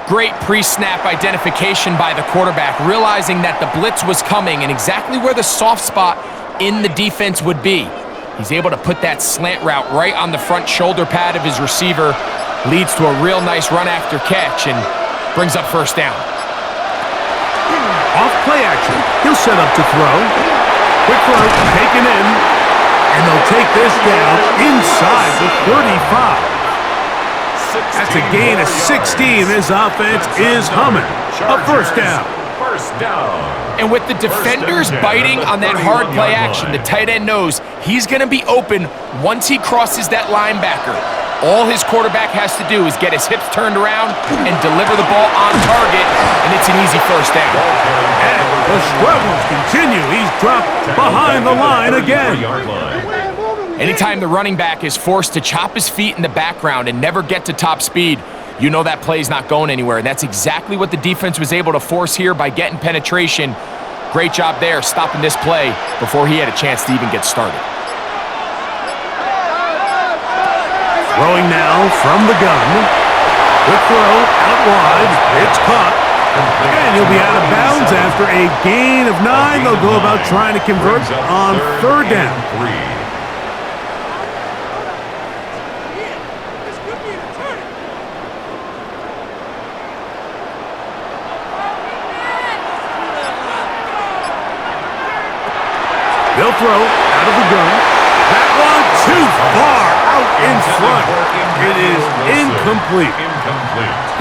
Great pre-snap identification by the quarterback, realizing that the blitz was coming and exactly where the soft spot in the defense would be. He's able to put that slant route right on the front shoulder pad of his receiver, leads to a real nice run after catch, and brings up first down. Off play action, he'll set up to throw. Quick throw, taken in, and they'll take this down inside the 35. That's a gain of 16. This offense is humming. A first down. And with the defenders biting on that hard play action, the tight end knows he's going to be open once he crosses that linebacker. All his quarterback has to do is get his hips turned around and deliver the ball on target, and it's an easy first down. And the struggles continue. He's dropped behind the line again. Anytime the running back is forced to chop his feet in the background and never get to top speed, you know that play's not going anywhere. And that's exactly what the defense was able to force here by getting penetration. Great job there, stopping this play before he had a chance to even get started. Throwing now from the gun. Quick throw out wide. It's caught. And he'll be out of bounds after a gain of 9. They'll go about trying to convert on 3rd down. They'll throw out of the gun. That one too far out in front. It is incomplete.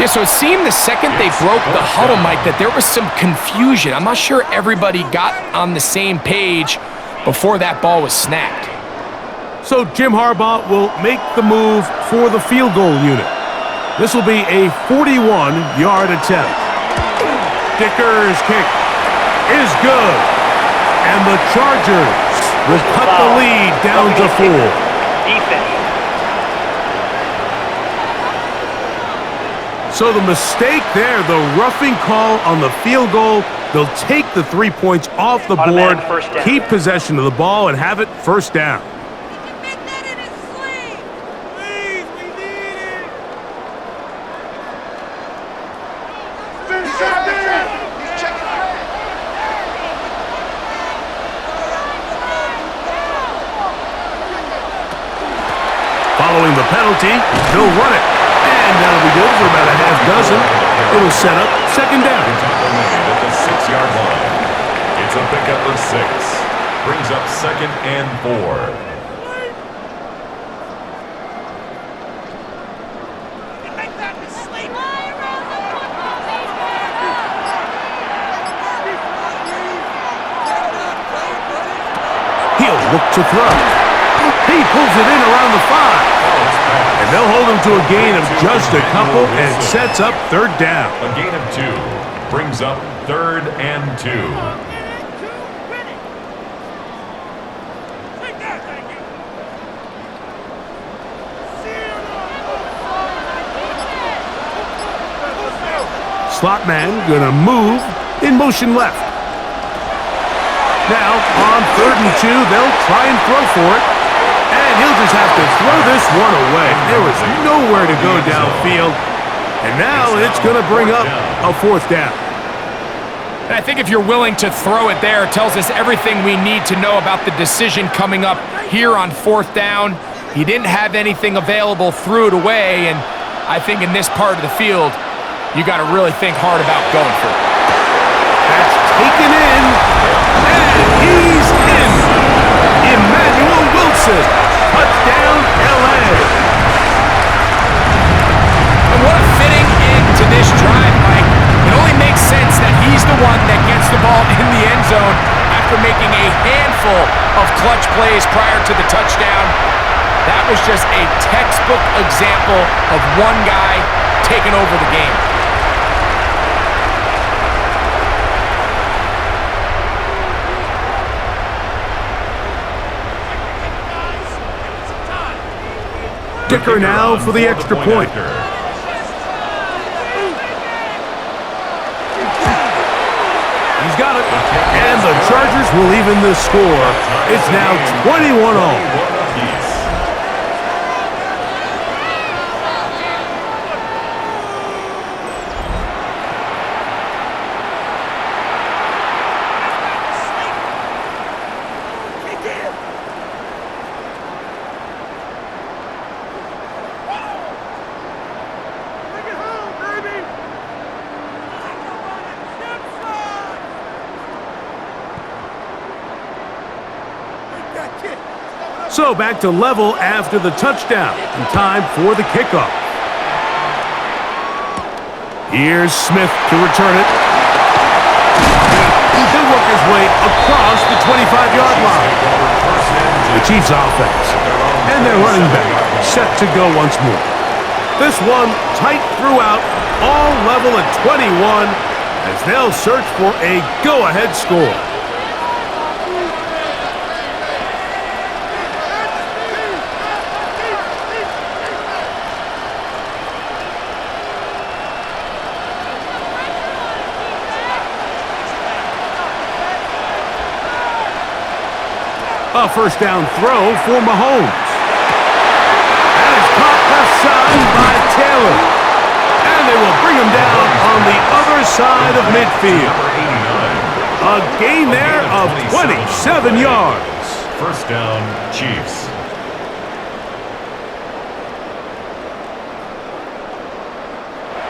Yeah, so it seemed the second they broke the huddle, Mike, that there was some confusion. I'm not sure everybody got on the same page before that ball was snapped. So Jim Harbaugh will make the move for the field goal unit. This will be a 41-yard attempt. Dicker's kick is good. And the Chargers will cut the lead down to 4. Defense. So the mistake there, the roughing call on the field goal, they'll take the 3 points off the board, Automatic first down. keep possession of the ball, and have it first down. Following the penalty, they'll run it. And that'll be good for about a half dozen. It'll set up second down. At the 6-yard line. It's a pickup of 6. Brings up second and 4. He'll look to throw. He pulls it in around the 5. And they'll hold him to a gain of just a couple and sets up third down. A gain of 2 brings up third and 2. Slot man gonna move in motion left. Now on third and 2, they'll try and throw for it. And he'll just have to throw this one away. There was nowhere to go downfield. And now it's going to bring up a fourth down. And I think if you're willing to throw it there, it tells us everything we need to know about the decision coming up here on fourth down. He didn't have anything available, threw it away, and I think in this part of the field, you got to really think hard about going for it. That's taken in, and he's in. Emmanuel Wilson, touchdown LA. And what a fitting end to this drive, Mike. It only makes sense that he's the one that gets the ball in the end zone after making a handful of clutch plays prior to the touchdown. That was just a textbook example of one guy taking over the game. Dicker now for the extra point. He's got it. And the Chargers will even the score. It's now 21-all. So back to level after the touchdown, and time for the kickoff. Here's Smith to return it. He'll work his way across the 25-yard line. The Chiefs offense and their running back set to go once more. This one tight throughout, all level at 21 as they'll search for a go-ahead score. A first down throw for Mahomes. And it's caught left side by Taylor. And they will bring him down on the other side of midfield. A gain there of 27 yards. First down, Chiefs.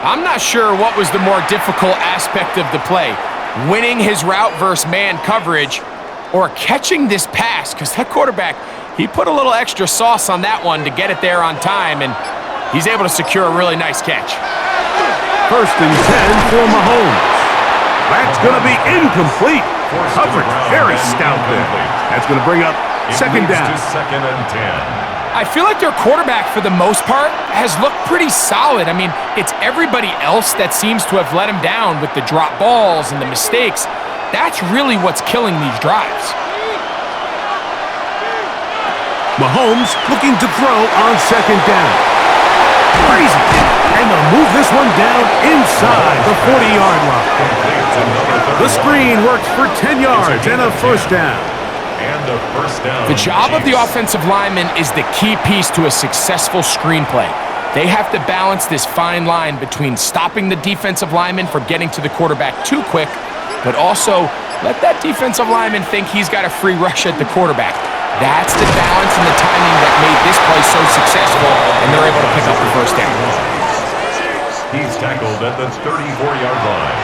I'm not sure what was the more difficult aspect of the play, winning his route versus man coverage or catching this pass, because that quarterback, he put a little extra sauce on that one to get it there on time, and he's able to secure a really nice catch. First and 10 for Mahomes. That's going to be incomplete. Coverage very stout there. That's going to bring up second down. Second and 10. I feel like their quarterback, for the most part, has looked pretty solid. I mean, it's everybody else that seems to have let him down with the drop balls and the mistakes. That's really what's killing these drives. Mahomes looking to throw on second down. Crazy. And they'll move this one down inside the 40-yard line. The screen works for 10 yards and a first down. The job of the offensive lineman is the key piece to a successful screenplay. They have to balance this fine line between stopping the defensive lineman from getting to the quarterback too quick, but also let that defensive lineman think he's got a free rush at the quarterback. That's the balance and the timing that made this play so successful, and they're able to pick up the first down. He's tackled at the 34-yard line.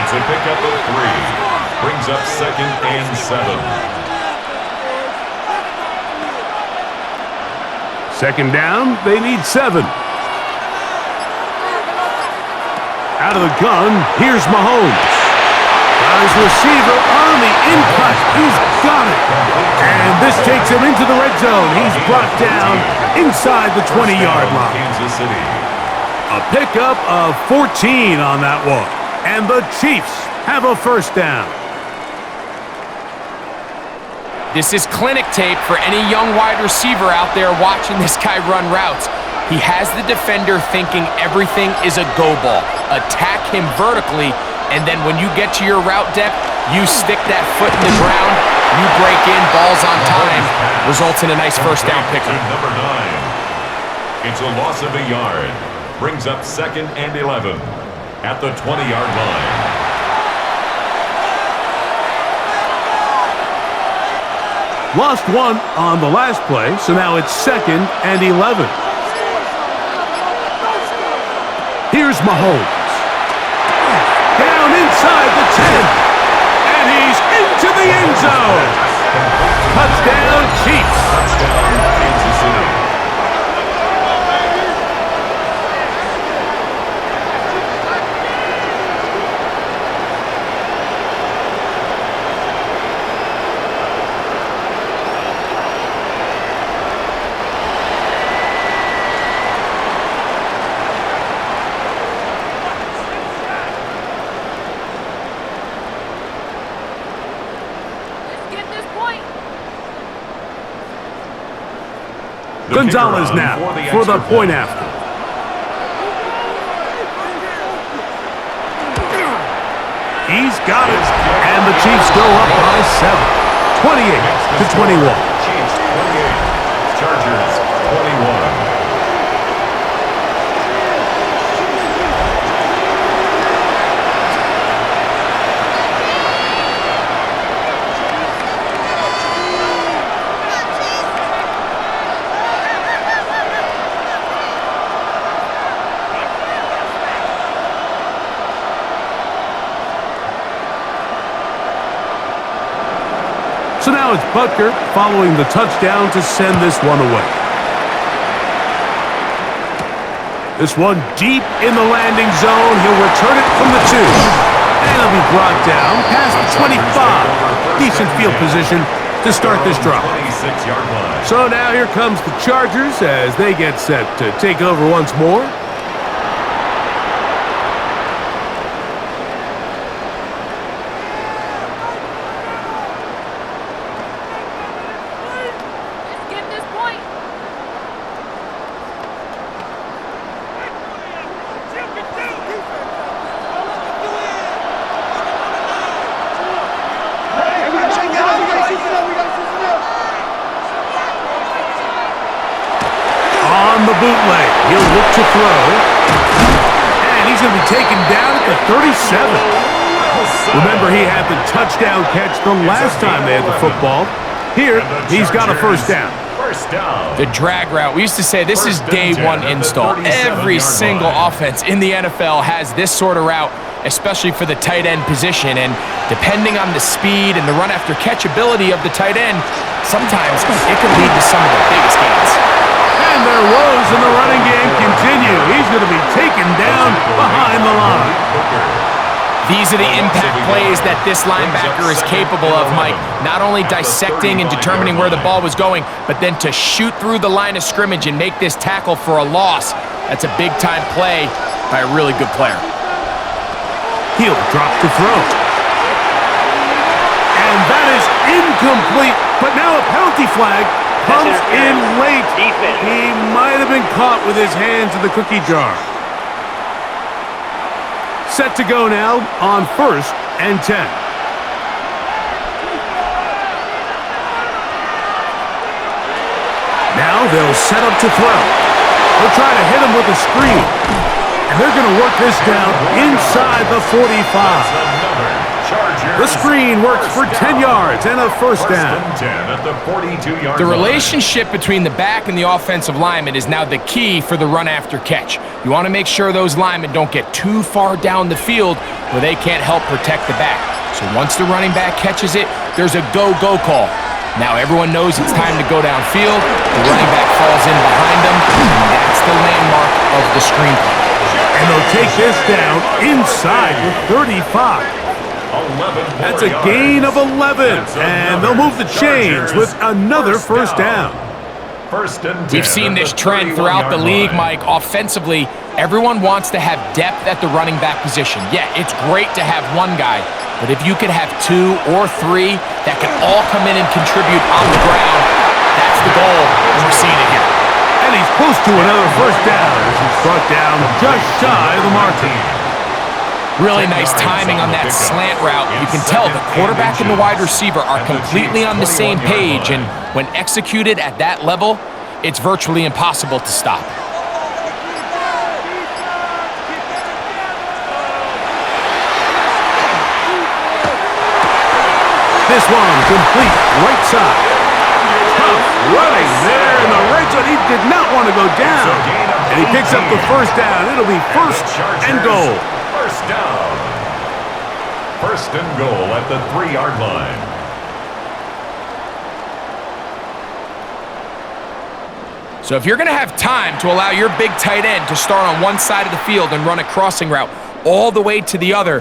It's a pickup of 3. Brings up second and 7. Second down, they need 7. Out of the gun, here's Mahomes. Got his receiver on the in-cut. He's got it. And this takes him into the red zone. He's brought down inside the 20-yard line. Kansas City. A pickup of 14 on that one. And the Chiefs have a first down. This is clinic tape for any young wide receiver out there watching this guy run routes. He has the defender thinking everything is a go ball. Attack him vertically, and then when you get to your route depth, you stick that foot in the ground, you break in, balls on time, results in a nice first down pickup. Number 9. It's a loss of a yard. Brings up second and 11 at the 20-yard line. Lost one on the last play, so now it's second and 11. Here's Mahomes. Down inside the 10. And he's into the end zone. Touchdown, Chiefs. Touchdown, Kansas City. Gonzalez now for the point after. He's got it. And the Chiefs go up by 7. 28-21. Chiefs 28. Chargers 21. So now it's Butker following the touchdown to send this one away. This one deep in the landing zone. He'll return it from the 2. And it'll be brought down past the 25. Decent field position to start this drive. 26-yard line. So now here comes the Chargers as they get set to take over once more. On the bootleg, he'll look to throw. And he's going to be taken down at the 37. Remember, he had the touchdown catch the last time they had the football. Here, he's got a first down. The drag route. We used to say this is day one install. Every single offense in the NFL has this sort of route, especially for the tight end position. And depending on the speed and the run after catch ability of the tight end, sometimes it can lead to some of the biggest gains. And their woes in the running game continue. He's going to be taken down behind the line. These are the impact plays that this linebacker is capable of, Mike. Not only dissecting and determining where the ball was going, but then to shoot through the line of scrimmage and make this tackle for a loss. That's a big-time play by a really good player. He'll drop to throw. And that is incomplete. But now a penalty flag comes in late. Defense. He might have been caught with his hands in the cookie jar. Set to go now on 1st and 10. Now they'll set up to throw. They'll try to hit him with a screen. And they're going to work this down inside the 45. The screen works for 10 yards and a first down. At the 42-yard The line. relationship between the back and the offensive lineman is now the key for the run after catch. You want to make sure those linemen don't get too far down the field where they can't help protect the back. So once the running back catches it, there's a go-go call. Now everyone knows it's time to go downfield. The running back falls in behind them, and that's the landmark of the screen play. And they'll take this down inside the 35. 11 That's a gain of 11. And they'll move the chains with another first down. First and 10. We've seen this trend throughout the league, Mike. Offensively, everyone wants to have depth at the running back position. Yeah, it's great to have one guy, but if you could have 2 or 3 that can all come in and contribute on the ground, that's the goal, and we're seeing it here. And he's close to another first down as he's brought down just shy of the marker. Really nice timing on that slant route. You can tell the quarterback and the wide receiver are completely on the same page, and when executed at that level, it's virtually impossible to stop. This one complete right side. Tough running there in the red zone. He did not want to go down. And he picks up the first down. It'll be first and goal. First down. First and goal at the 3-yard line. So if you're going to have time to allow your big tight end to start on one side of the field and run a crossing route all the way to the other,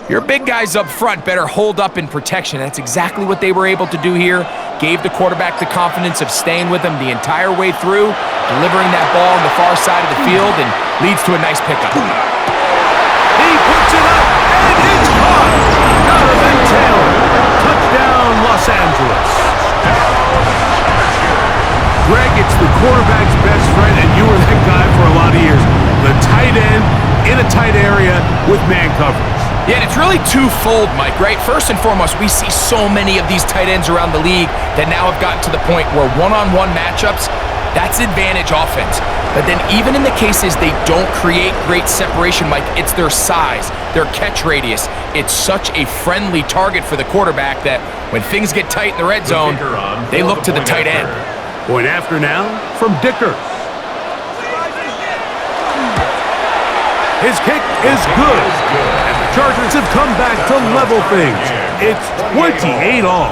your big guys up front better hold up in protection. That's exactly what they were able to do here. Gave the quarterback the confidence of staying with him the entire way through, delivering that ball on the far side of the field, and leads to a nice pickup. He puts it up, and it's caught. Jonathan Taylor. Touchdown, Los Angeles. Greg, it's the quarterback's best friend, and you were that guy for a lot of years. The tight end in a tight area with man coverage. Yeah, and it's really twofold, Mike, right? First and foremost, we see so many of these tight ends around the league that now have gotten to the point where one-on-one matchups, that's advantage offense. But then even in the cases they don't create great separation, Mike, it's their size, their catch radius. It's such a friendly target for the quarterback that when things get tight in the red zone, they look to the tight end. Point after now from Dicker. His kick is good. And the Chargers have come back to level things. It's 28 all.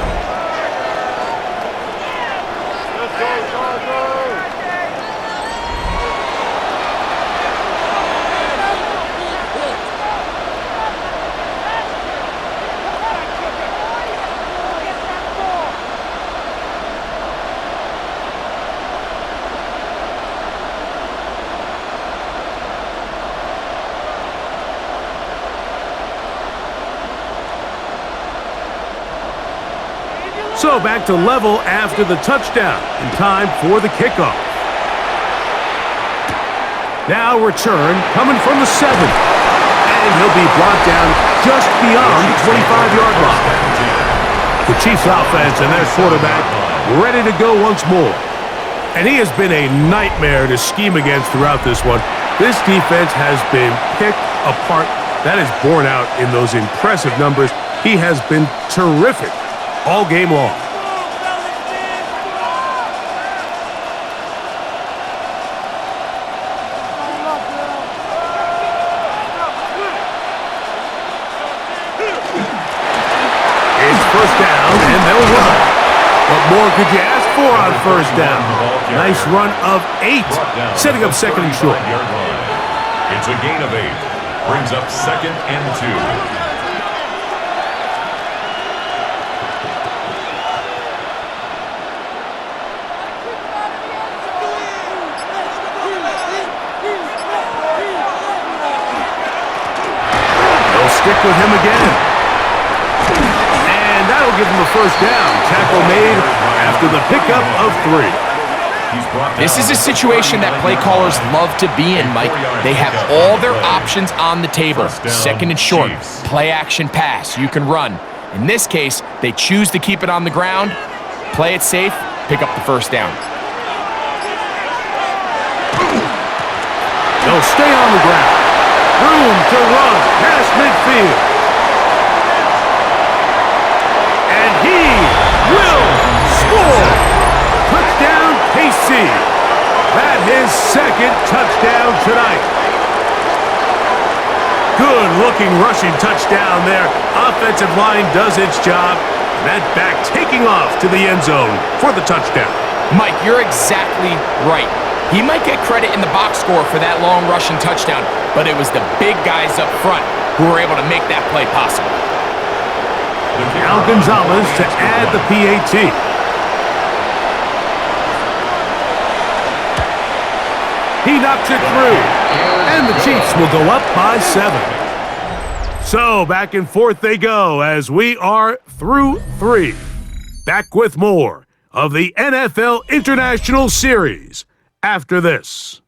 So back to level after the touchdown, in time for the kickoff. Now return coming from the 7. And he'll be brought down just beyond the 25-yard line. The Chiefs offense and their quarterback ready to go once more. And he has been a nightmare to scheme against throughout this one. This defense has been picked apart. That is borne out in those impressive numbers. He has been terrific all game long. It's first down, and they'll run. What more could you ask for on first down? Nice run of 8, setting up second and short. It's a gain of 8. Brings up second and 2. Stick with him again. And that'll give him a first down. Tackle made after after the pickup of 3. This is a situation that play callers love to be in, Mike. They have all their options on the table. Second and short, play action pass, you can run. In this case, they choose to keep it on the ground, play it safe, pick up the first down. They'll stay on the ground. Room to run past midfield. And he will score. Touchdown, KC. That his second touchdown tonight. Good-looking rushing touchdown there. Offensive line does its job. That back taking off to the end zone for the touchdown. Mike, you're exactly right. He might get credit in the box score for that long rushing touchdown, but it was the big guys up front who were able to make that play possible. Now Gonzalez to add the PAT. He knocks it through, and the Chiefs will go up by 7. So back and forth they go as we are through 3. Back with more of the NFL International Series after this.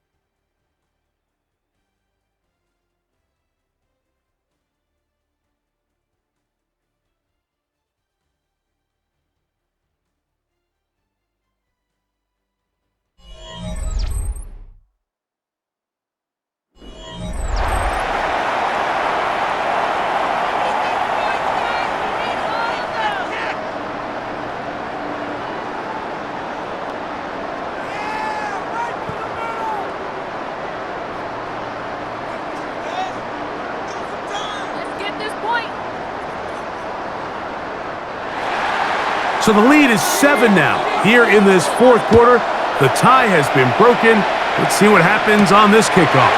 So the lead is 7 now. Here in this fourth quarter, the tie has been broken. Let's see what happens on this kickoff.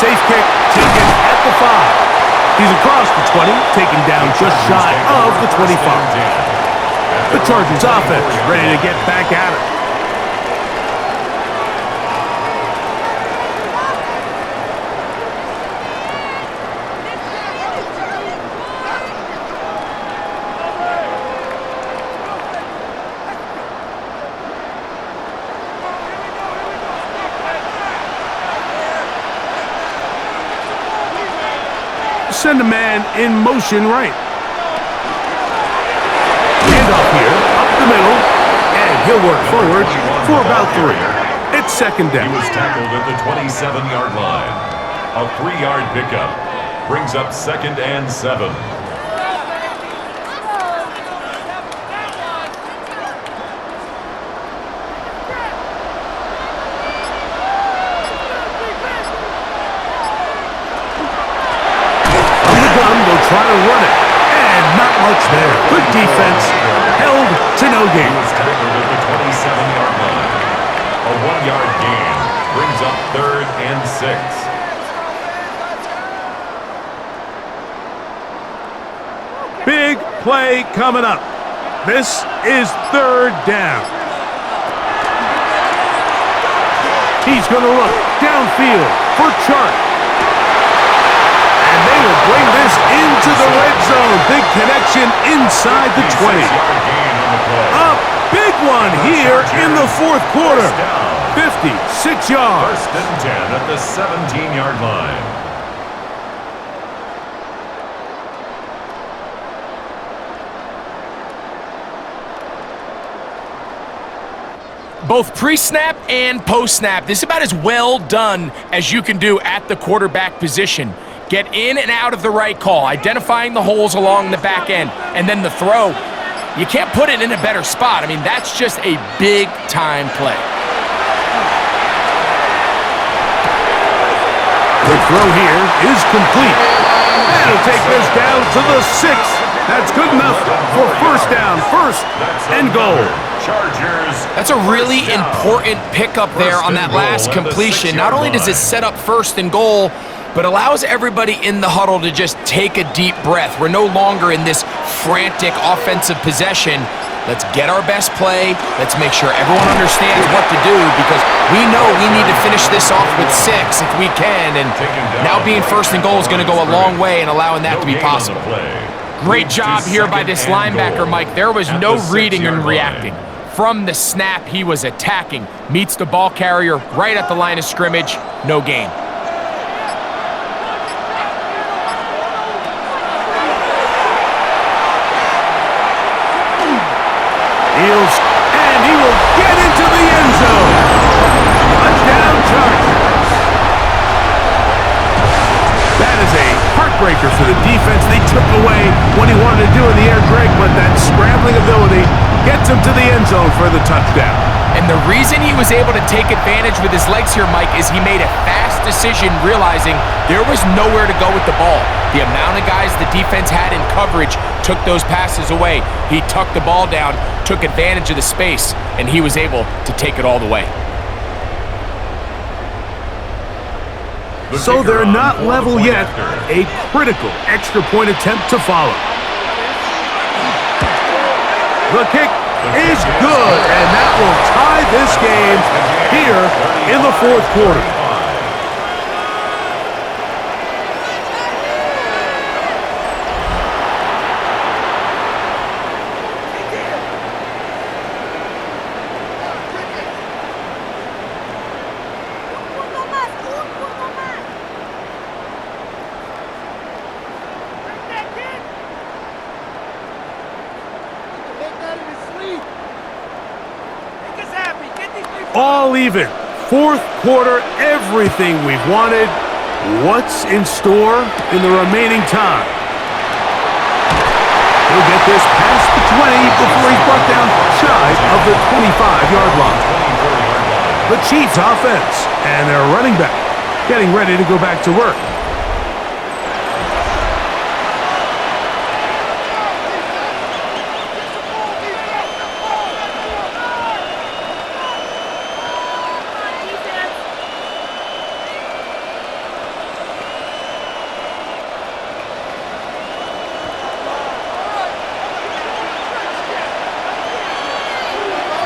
Safe kick taken at the 5. He's across the 20, taken down just shy of the 25. The Chargers offense ready to get back at it. Send a man in motion right. Handoff here, up the middle, and he'll work forward for about 3. It's second down. He was tackled at the 27-yard line. A 3-yard pickup brings up second and 7. Try to run it, and not much there. Good defense, held to no gain. He was tackled at the 27-yard line. A 1-yard gain brings up third and 6. Big play coming up. This is third down. He's going to look downfield for Chark. And they will bring this into the red zone. Big connection inside the 20. A big one here in the fourth quarter. 56 yards. First and 10 at the 17-yard line. Both pre-snap and post-snap, this is about as well done as you can do at the quarterback position. Get in and out of the right call, identifying the holes along the back end, and then the throw. You can't put it in a better spot. I mean, that's just a big-time play. The throw here is complete. That'll take this down to the 6. That's good enough for first down, first and goal. That's a really important pickup there on that last completion. Not only does it set up first and goal, but allows everybody in the huddle to just take a deep breath. We're no longer in this frantic offensive possession. Let's get our best play. Let's make sure everyone understands what to do, because we know we need to finish this off with 6 if we can. And now being first and goal is going to go a long way in allowing that to be possible. Great job here by this linebacker, Mike. There was no reading and reacting. From the snap, he was attacking. Meets the ball carrier right at the line of scrimmage. No gain. And he will get into the end zone. Touchdown, Chargers. That is a heartbreaker for the defense. They took away what he wanted to do in the air, Greg, but that scrambling ability gets him to the end zone for the touchdown. And the reason he was able to take advantage with his legs here, Mike, is he made a fast decision realizing there was nowhere to go with the ball. The amount of guys the defense had in coverage took those passes away. He tucked the ball down, took advantage of the space, and he was able to take it all the way. So they're not level yet. A critical extra point attempt to follow. The kick is good, and that will tie this game here in the fourth quarter. All even. Fourth quarter, everything we've wanted. What's in store in the remaining time? He'll get this past the 20 before he's brought down shy of the 25-yard line. The Chiefs offense and their running back getting ready to go back to work.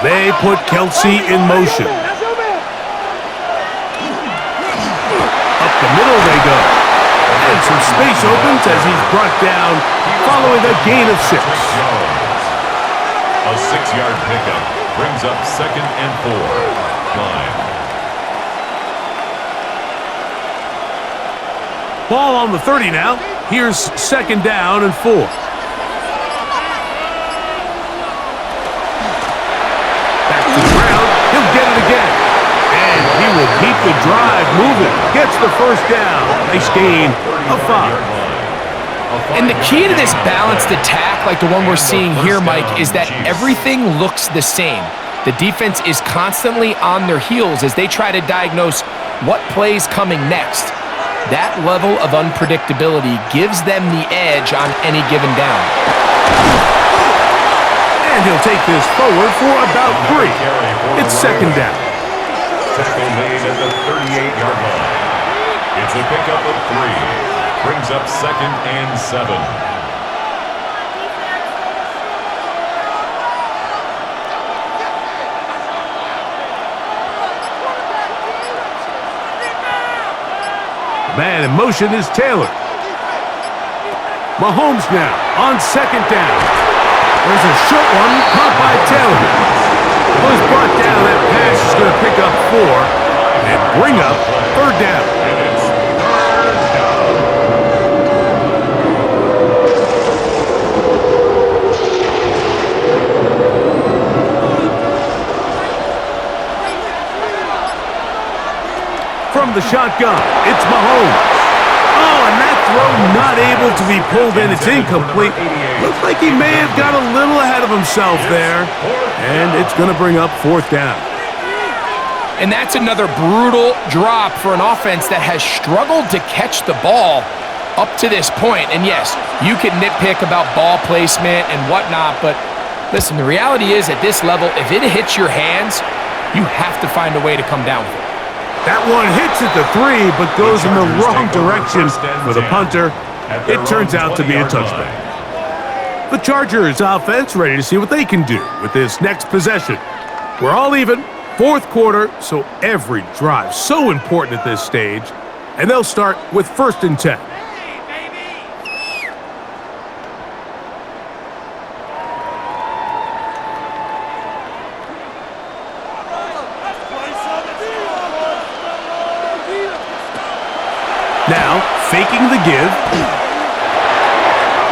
They put Kelsey in motion. Up the middle they go. And some space opens as he's brought down following a gain of 6. A 6-yard pickup brings up 2nd and 4. 9. Ball on the 30 now. Here's 2nd down and 4. He will keep the drive moving. Gets the first down. Nice gain of 5. And the key to this balanced attack, like the one we're seeing here, Mike, is that everything looks the same. The defense is constantly on their heels as they try to diagnose what play's coming next. That level of unpredictability gives them the edge on any given down. And he'll take this forward for about 3. It's 2nd down. Tackle made at the 38-yard line. It's a pickup of 3. Brings up 2nd and 7. Man in motion is Taylor. Mahomes now on 2nd down. There's a short one caught by Taylor. Was brought down. That pass is going to pick up 4 and bring up 3rd down. From the shotgun, it's Mahomes. Oh, and that throw not able to be pulled in. It's incomplete. Looks like he may have got a little ahead of himself there. And it's going to bring up 4th down. And that's another brutal drop for an offense that has struggled to catch the ball up to this point. And yes, you can nitpick about ball placement and whatnot, but listen, the reality is at this level, if it hits your hands, you have to find a way to come down with it. That one hits at the 3, but goes in the wrong direction for the punter. It turns out to be a touchdown. The Chargers offense ready to see what they can do with this next possession. We're all even, 4th quarter, so every drive so important at this stage. And they'll start with 1st and 10. faking the give.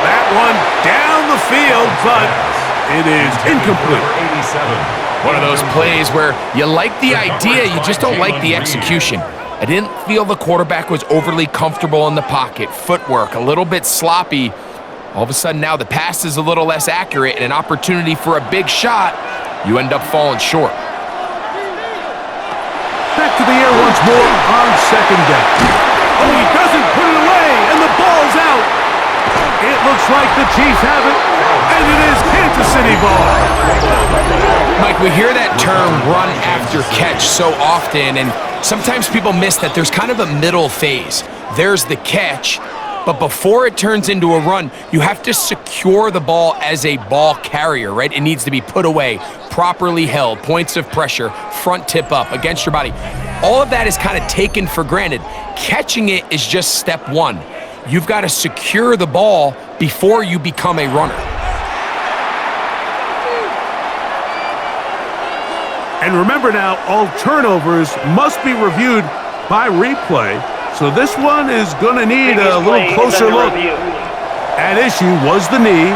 That one down the field, but it is incomplete. One of those plays where you like the idea, you just don't like the execution. I didn't feel the quarterback was overly comfortable in the pocket. Footwork, a little bit sloppy. All of a sudden now the pass is a little less accurate and an opportunity for a big shot. You end up falling short. Back to the air once more on second down. Oh, he doesn't put it away, and the ball's out. It looks like the Chiefs have it, and it is Kansas City ball. Mike, we hear that term run after catch so often, and sometimes people miss that there's kind of a middle phase. There's the catch, but before it turns into a run, you have to secure the ball as a ball carrier, right? It needs to be put away, properly held, points of pressure, front tip up against your body. All of that is kind of taken for granted. Catching it is just step one. You've got to secure the ball before you become a runner. And remember now, all turnovers must be reviewed by replay, so this one is going to need a little closer look. At issue was the knee,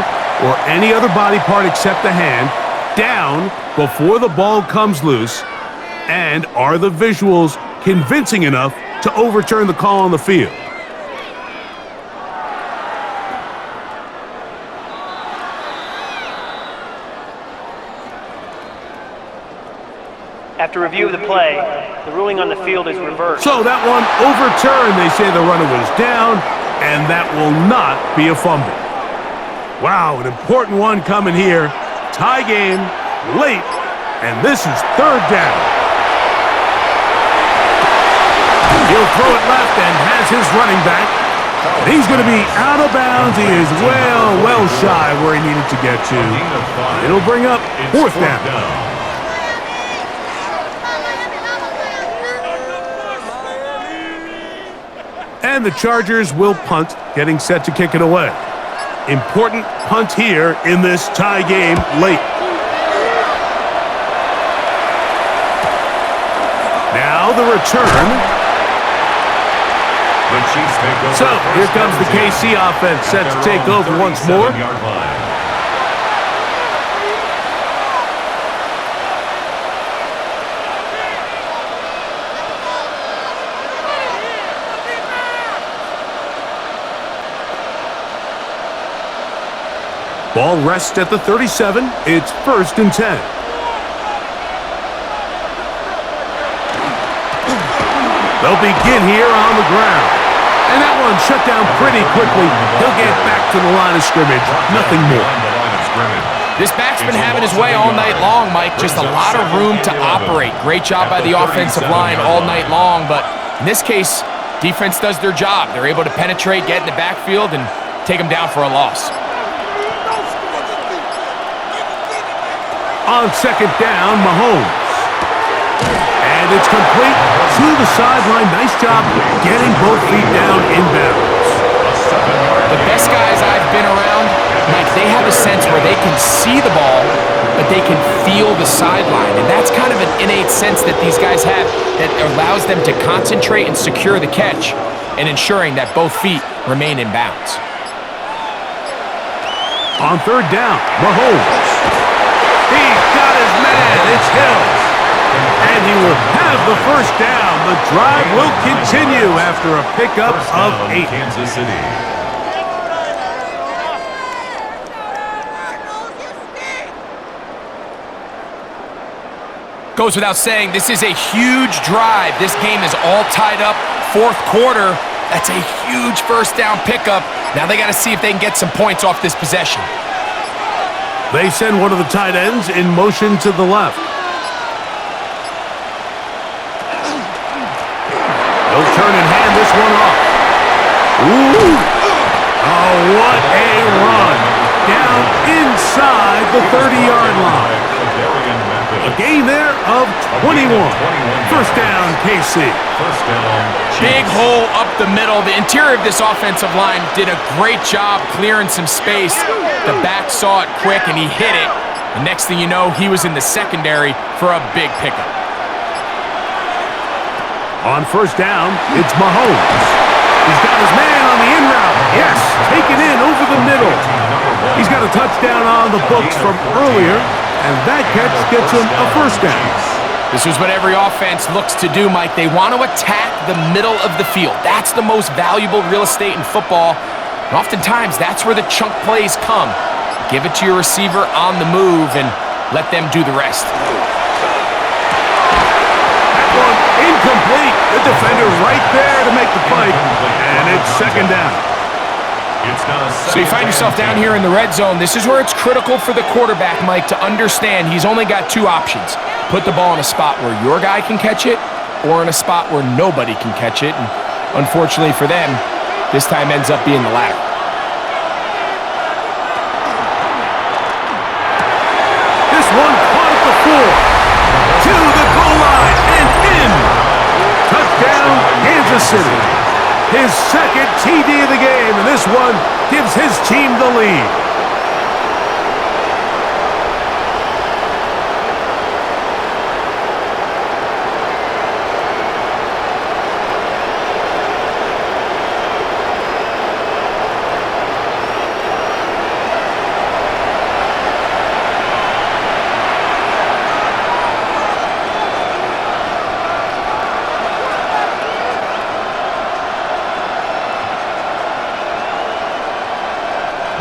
or any other body part except the hand, down before the ball comes loose, and are the visuals convincing enough to overturn the call on the field? After review of the play, the ruling on the field is reversed. So that one overturned. They say the runner was down, and that will not be a fumble. Wow, an important one coming here. Tie game, late, and this is third down. He'll throw it left and has his running back. He's going to be out of bounds. He is well shy where he needed to get to. It'll bring up fourth down. And the Chargers will punt, getting set to kick it away. Important punt here in this tie game late. Now the return. So here comes the KC offense set to take over once more. Ball rests at the 37. It's 1st and 10. They'll begin here on the ground. And that one shut down pretty quickly. He'll get back to the line of scrimmage. Nothing more. This back's been having his way all night long, Mike. Just a lot of room to operate. Great job by the offensive line all night long. But in this case, defense does their job. They're able to penetrate, get in the backfield, and take them down for a loss. On second down, Mahomes. And it's complete to the sideline. Nice job getting both feet down inbounds. The best guys I've been around, Mike, they have a sense where they can see the ball, but they can feel the sideline. And that's kind of an innate sense that these guys have that allows them to concentrate and secure the catch and ensuring that both feet remain in bounds. On third down, Mahomes. He's got his man. It's Hill. And he will have the first down. The drive will continue after a pickup of 8. Kansas City. Goes without saying, this is a huge drive. This game is all tied up. 4th quarter. That's a huge first down pickup. Now they got to see if they can get some points off this possession. They send one of the tight ends in motion to the left. They'll turn and hand this one off. Ooh! Oh, what a run! Down inside the 30-yard line. A gain there of 21. First down, KC. Big hole up the middle. The interior of this offensive line did a great job clearing some space. The back saw it quick, and he hit it. The next thing you know, he was in the secondary for a big pickup. On first down, it's Mahomes. He's got his man on the in route. Yes, taken in over the middle. He's got a touchdown on the books from earlier, and that catch gets him a first down. This is what every offense looks to do, Mike. They want to attack the middle of the field. That's the most valuable real estate in football. And oftentimes, that's where the chunk plays come. Give it to your receiver on the move and let them do the rest. That one incomplete. The defender right there to make the play, and it's second down. So you find yourself down here in the red zone. This is where it's critical for the quarterback, Mike, to understand he's only got two options. Put the ball in a spot where your guy can catch it or in a spot where nobody can catch it. And unfortunately for them, this time ends up being the latter. This one caught at the 4. To the goal line and in. Touchdown, Kansas City. His second TD of the game, and this one gives his team the lead.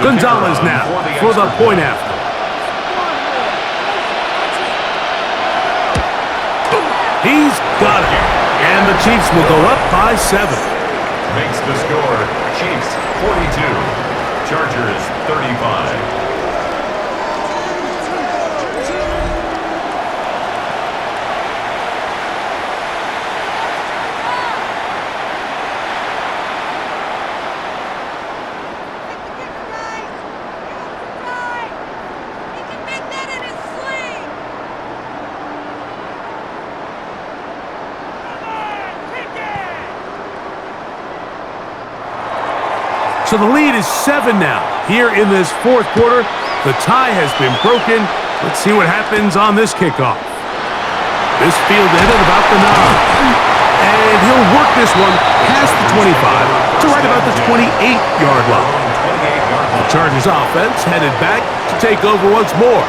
Gonzalez now for the point after. He's got it. And the Chiefs will go up by 7. Makes the score Chiefs 42, Chargers 35. So the lead is 7 now. Here in this fourth quarter, the tie has been broken. Let's see what happens on this kickoff. This fielded at about the 9. And he'll work this one past the 25 to right about the 28-yard line. The Chargers offense headed back to take over once more.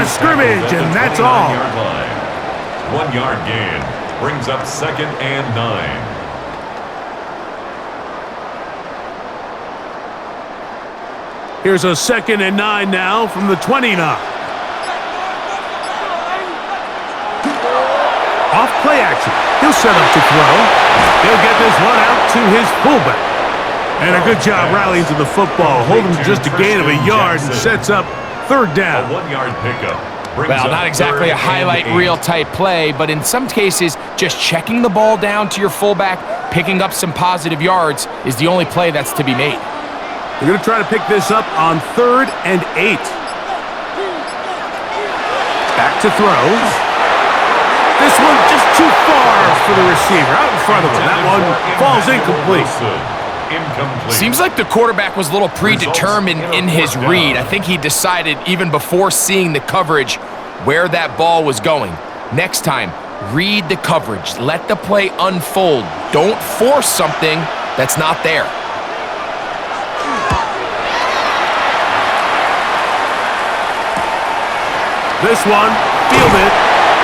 Scrimmage, and that's all. 1 yard gain brings up 2nd and 9. Here's a 2nd and 9 now from the 29. Off play action. He'll set up to throw. He'll get this one out to his fullback. And a good job rallying to the football. Holding to just a gain of a yard and sets up 3rd down. A 1 yard pickup. Well, not exactly a highlight reel type play, but in some cases, just checking the ball down to your fullback, picking up some positive yards is the only play that's to be made. We're going to try to pick this up on 3rd and 8. Back to throw. This one just too far for the receiver. Out in front of him. That one falls incomplete. Seems like the quarterback was a little predetermined in his read. I think he decided even before seeing the coverage where that ball was going. Next time, read the coverage. Let the play unfold. Don't force something that's not there. This one, fielded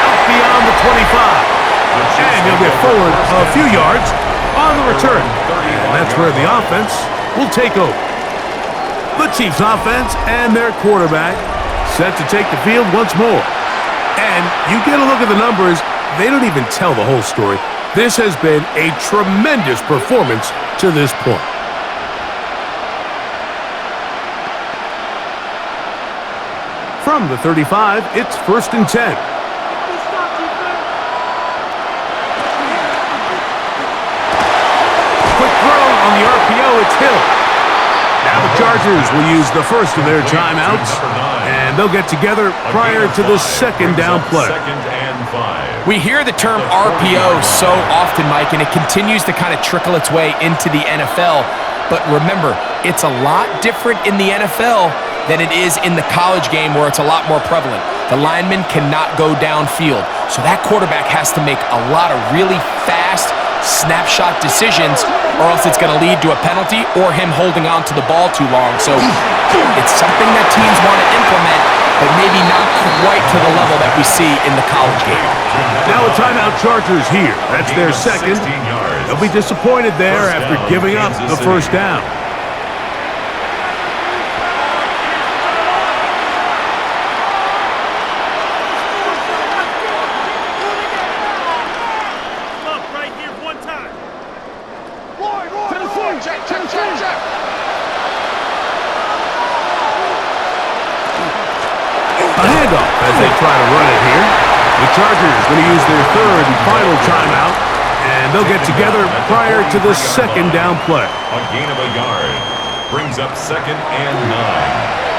out beyond the 25. And he'll get forward a few yards on the return. And that's where the offense will take over. The Chiefs offense and their quarterback set to take the field once more. And you get a look at the numbers, they don't even tell the whole story. This has been a tremendous performance to this point. From the 35, it's 1st and 10. on the RPO, it's Hill. Now the Chargers will use the first of their timeouts, and they'll get together prior to the second down play. We hear the term RPO so often, Mike, and it continues to kind of trickle its way into the NFL. But remember, it's a lot different in the NFL than it is in the college game where it's a lot more prevalent. The lineman cannot go downfield, so that quarterback has to make a lot of really fast snapshot decisions, or else it's going to lead to a penalty or him holding on to the ball too long. So it's something that teams want to implement, but maybe not quite to the level that we see in the college game. Now a timeout Chargers here. That's their second. They'll be disappointed there after giving up the first down. A handoff as they try to run it here. The Chargers going to use their third and final timeout, and they'll get together prior to the second down play. A gain of a yard brings up 2nd and 9.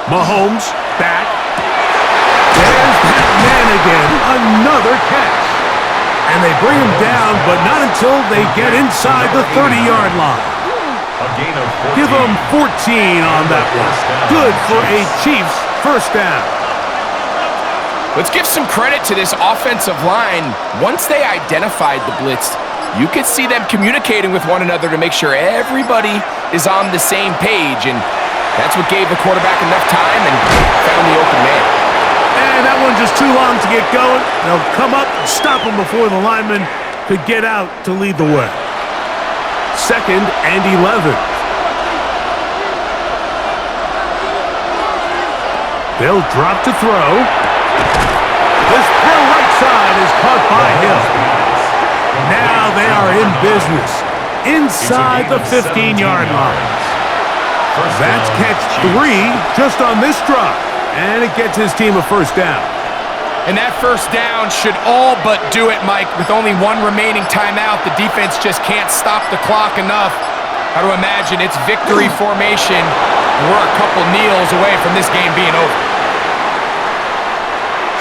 Mahomes back. There's that man again. Another catch. And they bring him down, but not until they get inside the 30-yard line. Give them 14 on that one. Good for a Chiefs first down. Let's give some credit to this offensive line. Once they identified the blitz, you could see them communicating with one another to make sure everybody is on the same page, and that's what gave the quarterback enough time and found the open man. And that one just too long to get going. They'll come up and stop him before the lineman could get out to lead the way. 2nd and 11. They'll drop to throw. This play right side is caught by Hill. Now they are in business inside the 15-yard line. That's catch 3 just on this drive, and it gets his team a first down. And that first down should all but do it, Mike. With only one remaining timeout, the defense just can't stop the clock enough. How to imagine it's victory formation, and we're a couple kneels away from this game being over.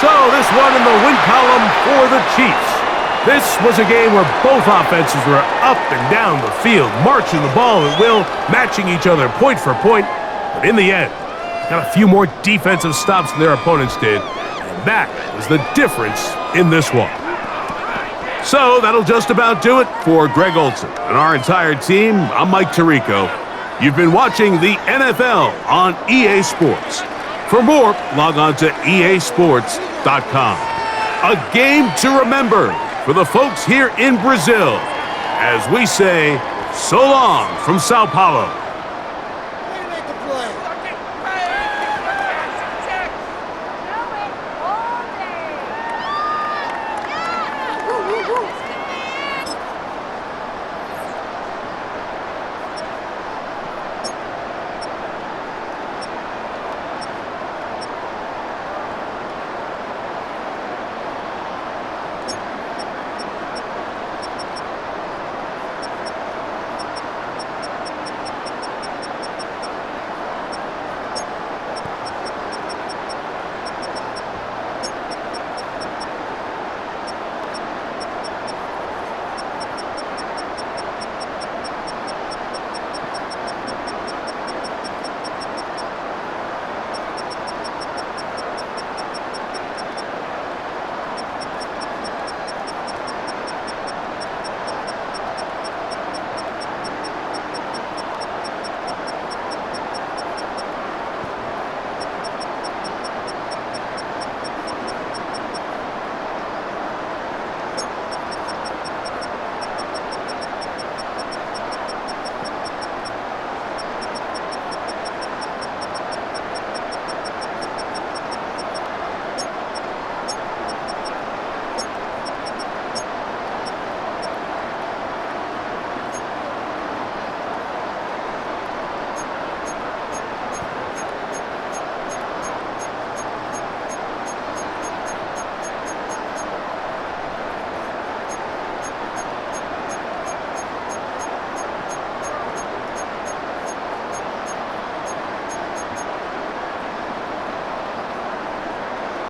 So this one in the win column for the Chiefs. This was a game where both offenses were up and down the field, marching the ball at will, matching each other point for point. But in the end, got a few more defensive stops than their opponents did. And that was the difference in this one. So that'll just about do it for Greg Olson and our entire team. I'm Mike Tirico. You've been watching the NFL on EA Sports. For more, log on to easports.com. A game to remember for the folks here in Brazil, as we say, so long from Sao Paulo.